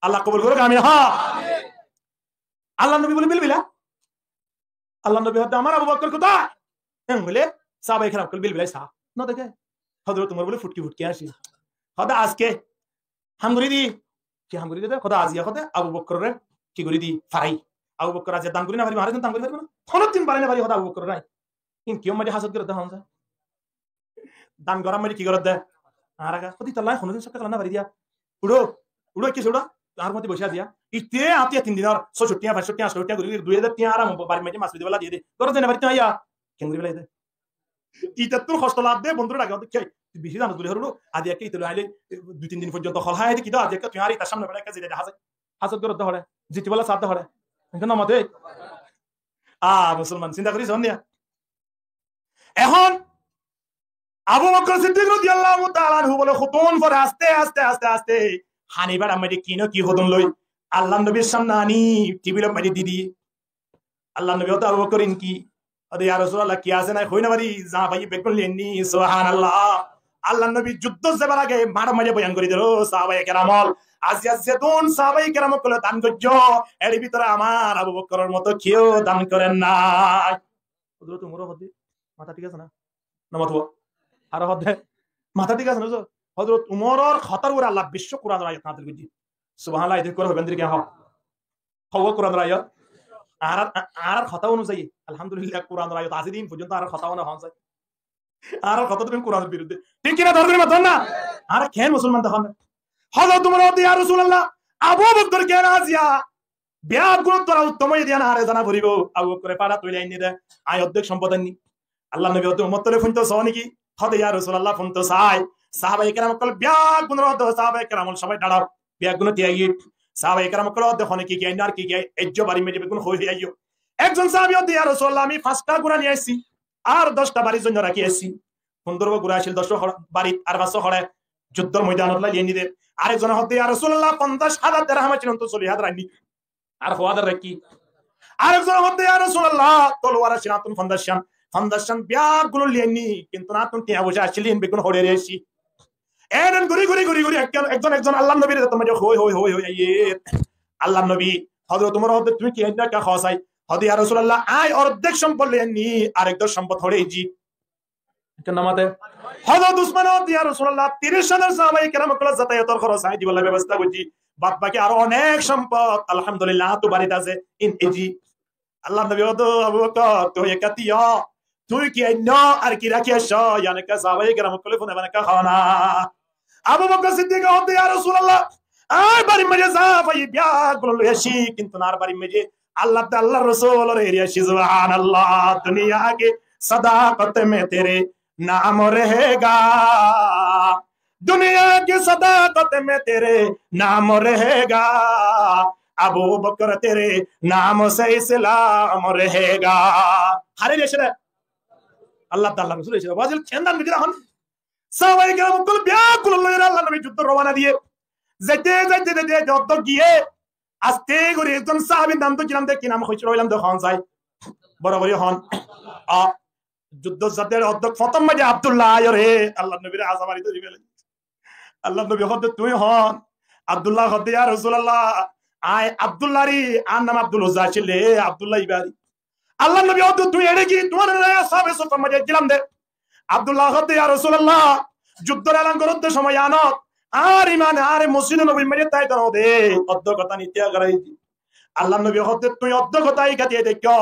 Speaker 1: আল্লাহ কবুল করুক আমিন হ্যাঁ আল্লাহ নবী বলে বিলবিলা। আল্লাহ নবী হতে আমার আবু বকর কোথায় বলে সাহাবায়ে কেরাম কল বিলবিলাই সা না দেখে হযরত ওমর বলে ফুটকি ফুটকি আসি হদা আজকে হামগুরি দি কি হামগুরি দে খোদা আজিয়া খোদা আবু বকরের কি করি দি ফারাই আবু বকর আজ দান করি না পারি মারে দান করি পারবো না কোন দিন পারে না পারি খোদা আবু বকর নাই ইন কিও মাঝে হাসদ করে দেখান যায় দান গরম মাঝে কি করে দে আর আগা কদি তাল্লাই কোন দিন সপ্তাহ না পারি দিয়া উড়ো উড়ো কি উড়া আর মধ্যে বসে দিয়া ইতে আতিয়া 3 দিন আর 66 টিয়া 65 টিয়া 80 টিয়া করি 2000 টিয়া আরাম বাড়ি মাঝে মাছ দিবেলা দিয়ে দে তোর দেনা বাড়িতে আইয়া কেন করি বেলা দে ইটা তোর কষ্ট লাভ দে বন্ধুরা ডাকে দেখে বেশি জানো তুই হলো আদি একটা ইতলো আইলে 2-3 দিন পর্যন্ত খল হাই কি দাও আদি একটা তুই আর ইতার সামনে বেলা একটা জিতে হাসে হাসদ করে দহরে জিতি বলা সাথে হরে এখন নামাতে মুসলমান চিন্তা করিস হন এখন আবু বকর সিদ্দিক রাদিয়াল্লাহু তাআলা আনহু বলে খুতুন পরে আস্তে আস্তে আস্তে আস্তে হানিবার আমাদের কিনো কি খুতুন লই আল্লাহর নবীর সামনে আনি টিবিল মারি দিদি আল্লাহর নবী তো আবু বকর কি আরে ইয়া রাসূলুল্লাহ কি আছে না কই না পারি যা ভাই বেকল লেননি সুবহানাল্লাহ আল্লাহর নবী যুদ্ধ যাবার আগে মার মাঝে বয়ান করে দিল সাহাবায়ে কেরামল আজিয়া যেতুন সাহাবায়ে কেরাম কল দান করজ এর ভিতরে আমার আবু বকরের মতো কেউ দান করেন না হযরত ওমর হদি মাথা ঠিক আছে না নমতো আর হদে মাথা ঠিক আছে না হযরত ওমরের খতর ওর আল্লাহ বিশ্ব কুরআন আয়াত নাযিল করেছে সুবহানাল্লাহ এতে করে হবেন দিকে হওয়া কুরআন আয়াত আর কথা অনুযায়ী আলহামদুলিল্লাহ কুরআন আয়াত আজ দিন পর্যন্ত আর কথা না হয় আর কথা তুমি কুরআনের বিরুদ্ধে ঠিক কি না ধরবেন না ধর না আর কেন মুসলমান তখন হযরত ওমর ইয়া রাসূলুল্লাহ আবু বকর কে রাজিয়া বিয়াব গুলো তোরা উত্তম দিয়া না আরে জানা ভরিব আবু বকরে পাড়া তৈরি আইনি দে আই অর্ধেক সম্পদ আনি আল্লাহ নবী তো উম্মত তলে ফোন তো সও নাকি হদে ইয়া রাসূলুল্লাহ ফোন তো চাই সাহাবায়ে কেরাম কল বিয়াব গুলো তো সাহাবায়ে কেরাম সবাই দাঁড়াও বিয়াব গুলো তিয়াই সাহাবায়ে কেরাম কল দেখো নাকি কি আর কি এজ্জো বাড়ি মেজে বেগুন হই আইও একজন সাহাবী হতে ইয়া রাসূলুল্লাহ আমি 5টা গুণা নিয়ে আইছি আর 10টা বাড়ির জন্য রাখি আইছি 15 গুণা আসিল 10 বাড়ি আর 500 হড়ে যুদ্ধের ময়দানত লাগিয়ে নিদে আরেকজন হতে ইয়া রাসূলুল্লাহ 50,000 দিরহাম ছিল তো 40,000 রাখি আর হওয়াদার রাখি আরেকজন হতে ইয়া রাসূলুল্লাহ তলোয়ার ছিল তুন ফান্দাশন বিয়ার গুলো লিয়েনি কিন্তু না তুন টিয়া বসে আসছিলেন বেগুন হড়ে রেছি এনন গুরি গুরি গুরি গুরি একজন আল্লাহর নবীর তোমার হই হই হই হই আল্লাহর নবী হযরত ওমর হতে তুমি কি এটা কা খাওয়াই হদি ইয়া রাসূলুল্লাহ আই অর্ধেক সম্পদ লিয়েনি আরেকজন সম্পদ হড়েইজি এটা নামাতে হযরত উসমান হদি ইয়া রাসূলুল্লাহ 30,000 সাহাবায়ে কেরাম কল যাতায়াতের খরচ আই দিবলা ব্যবস্থা করছি বাদ বাকি আর অনেক সম্পদ আলহামদুলিল্লাহ তো বাড়িতে আছে ইন এজি আল্লাহর নবী হতো আবু বকর তুই একাতিয়া তুই কি না আর কি রাখিস ইয়ানে কা সাহাবায়ে কেরাম কল ফোনে বানা কা খানা আবু বকর সিদ্দিক হতো ইয়া রাসূলুল্লাহ আই বাড়ি মে যা ভাই বিয়া গুলো লইছি কিন্তু নার বাড়ি মে যে আল্লাহ তে আল্লাহর রাসূল রে রিয়াশি সুবহানাল্লাহ দুনিয়া के सदाकत में तेरे नाम रहेगा दुनिया की सदाकत में तेरे नाम रहेगा अबू बकर तेरे नाम से इस्लाम रहेगा हरे रेशरा अल्लाह ताला रसूल रेशरा वाजिल चंदन बिजरा हन সাহাবায়ে কেরাম কুল ব্যাকুল লইরা আল্লাহ নবী যুদ্ধ রওনা দিয়ে যেতে যেতে যেতে যত গিয়ে আস্তে করে একজন সাহাবীর নাম তো কিরাম দেখি নাম হইছিল হইলাম তখন যাই বরাবরই হন যুদ্ধ জাতের অধ্যক্ষ প্রথম মাঝে আব্দুল্লাহ আয়রে আল্লাহ নবীর আজামারি তৈরি ফেলে আল্লাহ নবী হতে তুই হন আব্দুল্লাহ হতে ইয়া রাসূলুল্লাহ আয় আব্দুল্লাহ রি আর নাম আব্দুল উজ্জা ছিল আব্দুল্লাহ ইবারি আল্লাহ নবী হতে তুই এড়ে কি তোমার সাহাবে সব মাঝে গেলাম দে আব্দুল্লাহ হতে ইয়া রাসূলুল্লাহ যুদ্ধের এলান করতে সময় আনত আর ইমান আর মসজিদ নবী মাঝে তাই দাও দে অধ্যক্ষতা নিতে গরাই আল্লাহ নবী হতে তুই অধ্যক্ষতাই কাটিয়ে দেখো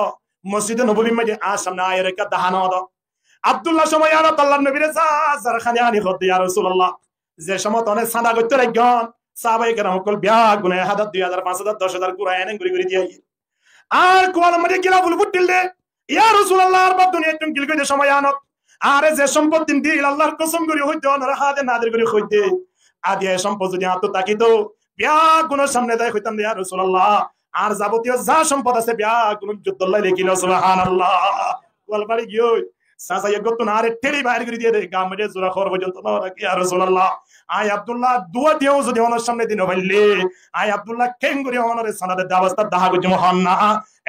Speaker 1: মসজিদে নববী মাঝে সামনে আয়ের একটা দাহানো দাও আব্দুল্লাহ সময় আর আল্লাহ নবীর জারখানে আনি হতে ইয়া রাসূলুল্লাহ যে সময় অনেক সাদা করতে রাখগন সাহাবায়ে কেরাম কল বিয়া গুনে 1000 2000 5000 10000 কুরআন গুরি গুরি দিই আর কোন মাঝে গিলা ফুল ফুটিল দে ইয়া রাসূলুল্লাহ আর বাদ দুনিয়া তুমি গিল কইতে সময় আনত আর যে সম্পদ দিন দিল আল্লাহর কসম করি হইতে অনর হাতে নাদের করি হইতে আদি সম্পদ যদি আতো তাকিতো বিয়া গুনের সামনে দেয় হইতাম ইয়া রাসূলুল্লাহ আর যাবতীয় যা সম্পদ আছে বিয়া কোন যুদ্ধল্লাই লিখিল সুবহানাল্লাহ ওয়াল বাড়ি গিয়ে সাসা ইগত না আরে টেলি বাইরে করে দিয়ে দে গামরে জোরা খর পর্যন্ত না রাখি ইয়া রাসূলুল্লাহ আই আব্দুল্লাহ দুয়া দিও যদি ওনার সামনে দিন হইলে আই আব্দুল্লাহ কেঙ্গুরি ওনারে সানাদে দাওয়াস্তা দাহা গজ মহান্না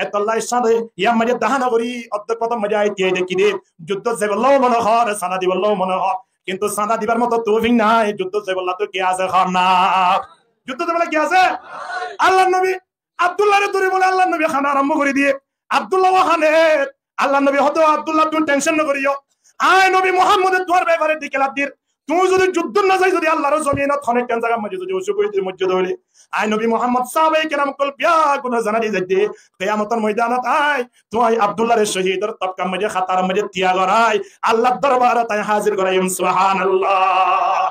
Speaker 1: এতল্লাহ সাদে ইয়া মজে দাহানা করি অদ্দকত মজা আইতে দেখি দে যুদ্ধ যে বললো মনে হর সানাদি বললো মনে হর কিন্তু সানা দিবার মতো তৌফিক নাই যুদ্ধ যে বললা তো কি আছে খানা যুদ্ধ যে বলে কি আছে আল্লাহর নবী আব্দুল্লাহরে ধরে বলে আল্লাহ নবী খানা আরম্ভ করে দিয়ে আব্দুল্লাহ ওখানে আল্লাহ নবী হতো আব্দুল্লাহ তুমি টেনশন না করিও আয় নবী মুহাম্মদের তোমার ব্যাপারে দিকে লাভ দিয়ে তুমি যদি যুদ্ধ না যাই যদি আল্লাহর জমিনত অনেক কেন জায়গা মধ্যে যদি অসুবিধার মধ্যে হইলে আয় নবী মুহাম্মদ সাহাবায়ে কেরাম কল বিয়া কোন জানাই যাইতে কিয়ামতের ময়দানত আয় তুই আব্দুল্লাহর শহীদের তবকা মধ্যে খাতার মধ্যে তিয়া করাই আল্লাহর দরবারে তাই হাজির করাই সুবহানাল্লাহ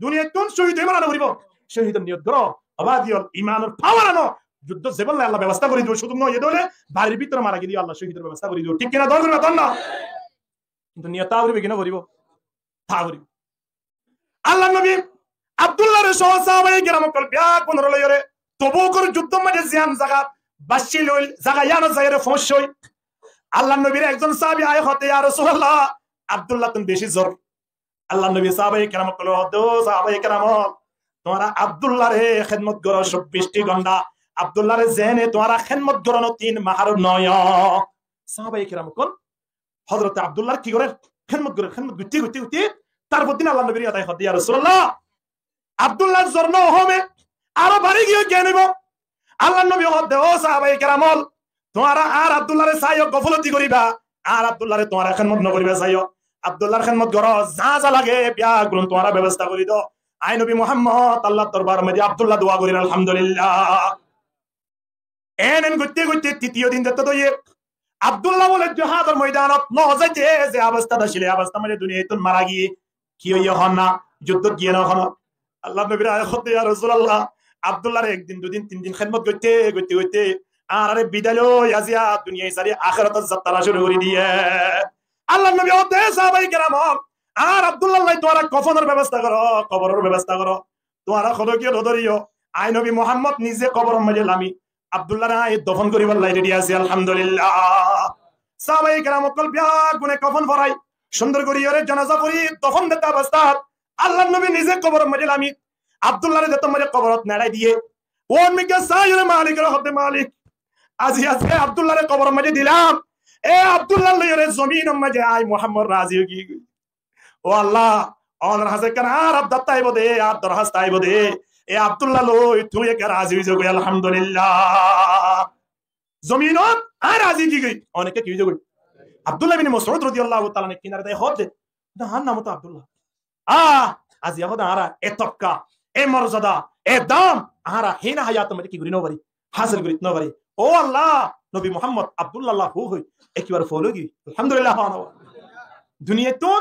Speaker 1: দুনিয়ায় কোন শহীদ ইমান করিব শহীদের নিয়ত করো আবাদিয়ল ইমানের পাওয়ার আনো যুদ্ধ জেবল আল্লাহ ব্যবস্থা করে দিব শুধু নয় এদলে বাড়ির ভিতরে মারা গিয়ে আল্লাহ শহীদের ব্যবস্থা করে দিব ঠিক কিনা দরকার না না কিন্তু নিয়ত আউরিবে কিনা করিব তা করিব আল্লাহ নবী আব্দুল্লাহর সাহাবায়ে কেরাম কল বিয়া কোন রলয়রে তবুকর যুদ্ধ মধ্যে জিয়ান জায়গা বাসি লইল জায়গা ইয়ানো যায়রে ফসই আল্লাহ নবীর একজন সাহাবী আয় হতে ইয়া রাসূলুল্লাহ আব্দুল্লাহ তুমি বেশি জোর আল্লাহ নবী সাহাবায়ে কেরাম কল হতো সাহাবায়ে কেরাম তোমরা আব্দুল্লাহরে খিদমত করো ২৪টি ঘন্টা আব্দুল্লাহরে জেনে তোমরা খিদমত করো ৩ মাহার নয় সাহাবায়ে কেরাম কল হযরত আব্দুল্লাহ কি করে খিদমত করতে তারপর দিন আল্লাহ নবীর আদায় হতে ইয়া রাসূলুল্লাহ আব্দুল্লাহ জর্ন হবে আরো বাড়ি গিয়ে কে নিব আল্লাহ নবী হতে ও সাহাবায়ে কেরাম তোমরা আর আব্দুল্লাহরে চাইও গফলতি করিবা আর আব্দুল্লাহরে তোমরা খিদমত ন করিবা চাইও আব্দুল্লাহর খিদমত করো যা যা লাগে বিয়া গুণ তোমরা ব্যবস্থা করি দাও আই নবী মুহাম্মদ আল্লাহর দরবার মধ্যে আব্দুল্লাহ দোয়া করিলেন আলহামদুলিল্লাহ এনেন গতে তৃতীয় দিন দত্ত দইয়ে আব্দুল্লাহ বলে জিহাদের ময়দানত ন যাইতে যে অবস্থাটা ছিল অবস্থা মানে দুনিয়ায় তুন মারা গিয়ে কি হইয়া হন না যুদ্ধ গিয়ে না হন আল্লাহ নবীর আয়াত ইয়া রাসূলুল্লাহ আব্দুল্লাহর একদিন দুদিন তিন দিন খিদমত করতে আর আরে বিদায় লই আজিয়া দুনিয়ায় সারি আখিরাতের যাত্রা শুরু করে দিয়ে আল্লাহ নবী ওতে সাহাবায়ে কেরাম আর আব্দুল্লাহ তোমরা কফনের ব্যবস্থা করো কবরের ব্যবস্থা করো তোমরা খলকিয়ে ধরিও আই নবী মুহাম্মদ নিজে কবরের মধ্যে লামি আব্দুল্লাহ রাই দফন করিবার লাই রেডি আছে আলহামদুলিল্লাহ সাহাবায়ে কেরাম কল বিয়া গুনে কফন ভরাই সুন্দর করিয়ে জানাজা করি দফন দিতে অবস্থা আল্লাহ নবী নিজে কবরের মধ্যে লামি আব্দুল্লাহরে দত মধ্যে কবরত নাড়াই দিয়ে ও মিকা সাইয়্যিদ মালিক রহমতে মালিক আজি আজকে আব্দুল্লাহরে কবরের মধ্যে দিলাম এ আব্দুল্লাহ লইরে জমিনের মধ্যে আই মুহাম্মদ রাজি হই ও আল্লাহ অনর হাসে কার আর আব্দাত তাইব দে আর দরহাস তাইব দে এ আব্দুল্লাহ লই তুই কে রাজি হই যাবে আলহামদুলিল্লাহ জমিনত আর রাজি কি গই অনেকে কি যাবে আব্দুল্লাহ বিন মাসউদ রাদিয়াল্লাহু তাআলা নে কিনারে দেয় হদ না হান নাম তো আব্দুল্লাহ আজি এখন আরা এ তক্কা এ মর্যাদা এ দাম আরা হেনা হায়াত মধ্যে কি করি নবারি হাসিল করি নবারি ও আল্লাহ নবী মুহাম্মদ আব্দুল্লাহ হই একবার ফলো কি আলহামদুলিল্লাহ দুনিয়ায় তো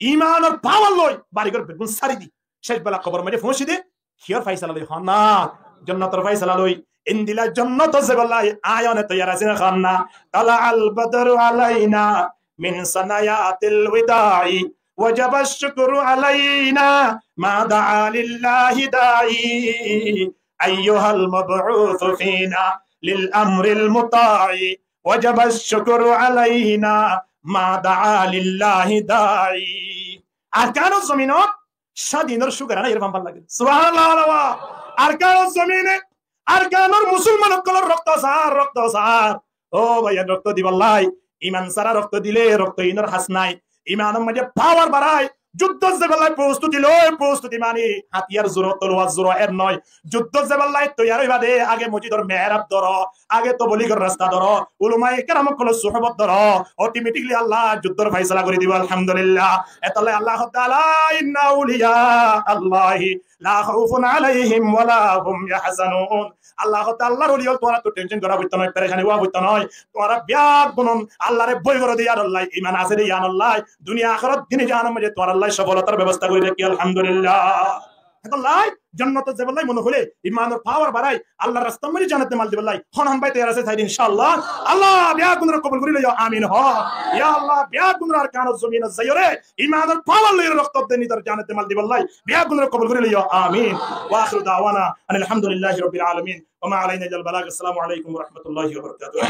Speaker 1: ইমান আর পাওয়ার লই বাড়ি করে বেগুন সারি দি শেষ বেলা কবর মধ্যে পৌঁছে দে কিয়র ফাইসালা লই হন না জান্নাতের ফাইসালা লই ইনদিলা জান্নাত জাবালাই আয়ানে তৈয়ার আছে খান না তালা আল বদরু আলাইনা মিন সানায়াতিল ওয়াদাই ওয়াজাব আশ-শুকরু আলাইনা মা দাআ লিল্লাহি দাঈ আইয়ুহাল মাবউস ফিনা লিল আমরিল মুতাঈ ওয়াজাব আশ-শুকরু আলাইনা মা দাআ লিল্লাহি দাঈ আরকানুজ জমিনত স্বাধীনের শুকরানা এরকম ভাল লাগে সুবহানাল্লাহ আরকানুজ জমিনে আরকানুর মুসলমান সকলের রক্ত সার ও ভাইয়া রক্ত দিবাল্লাই ঈমান সারা রক্ত দিলে রক্তহীনের হাস নাই ঈমানের মধ্যে পাওয়ার বাড়ায় যুদ্ধ জেবেলাই প্রস্তুতি মানে হাতিয়ার জোর তলোয়ার জোর এর নয় যুদ্ধ জেবেলাই তৈয়ার হইবা দে আগে মসজিদের মেহরাব ধরো আগে তো বলিগর রাস্তা ধরো উলামায়ে কেরাম কল সুহবত ধরো অটোমেটিক্যালি আল্লাহ যুদ্ধের ফয়সালা করে দিব আলহামদুলিল্লাহ এতলে আল্লাহ তাআলা ইন্না আউলিয়া আল্লাহি লা খাউফুন আলাইহিম ওয়ালা হুম ইয়াহজানুন আল্লাহ তাআলার ওলি তোরা তো টেনশন করা হইতো নয় পেরেশানি হওয়া হইতো নয় তোরা বিয়াদ গুনন আল্লাহরে বই করে দিয়া আল্লাহ ঈমান আছে রে ইয়া আল্লাহ দুনিয়া আখিরাত দিনে জাহান্নাম মধ্যে তোরা আল্লাহ সফলতার ব্যবস্থা করে রাখি আলহামদুলিল্লাহ আল্লাহ জান্নাতে যাবেলাই মনে হলে ঈমানের পাওয়ার বাড়াই আল্লাহর রাস্তা মধ্যে জান্নাতে মাল দিবেলাই হন ভাই তৈয়ার আছে তাই ইনশাআল্লাহ আল্লাহ বিয়া গুনর কবুল করি লইও আমিন হ ইয়া আল্লাহ বিয়া গুনর আর কান জমিন যায়রে ঈমানের পাওয়ার লইর রক্ত দেনি তার জান্নাতে মাল দিবেলাই বিয়া গুনর কবুল করি লইও আমিন ওয়া আখিরু দাওয়ানা আলহামদুলিল্লাহি রাব্বিল আলামিন ওয়া মা আলাইনা ইল্লাল বালাগ আসসালামু আলাইকুম ওয়া রাহমাতুল্লাহি ওয়া বারাকাতুহু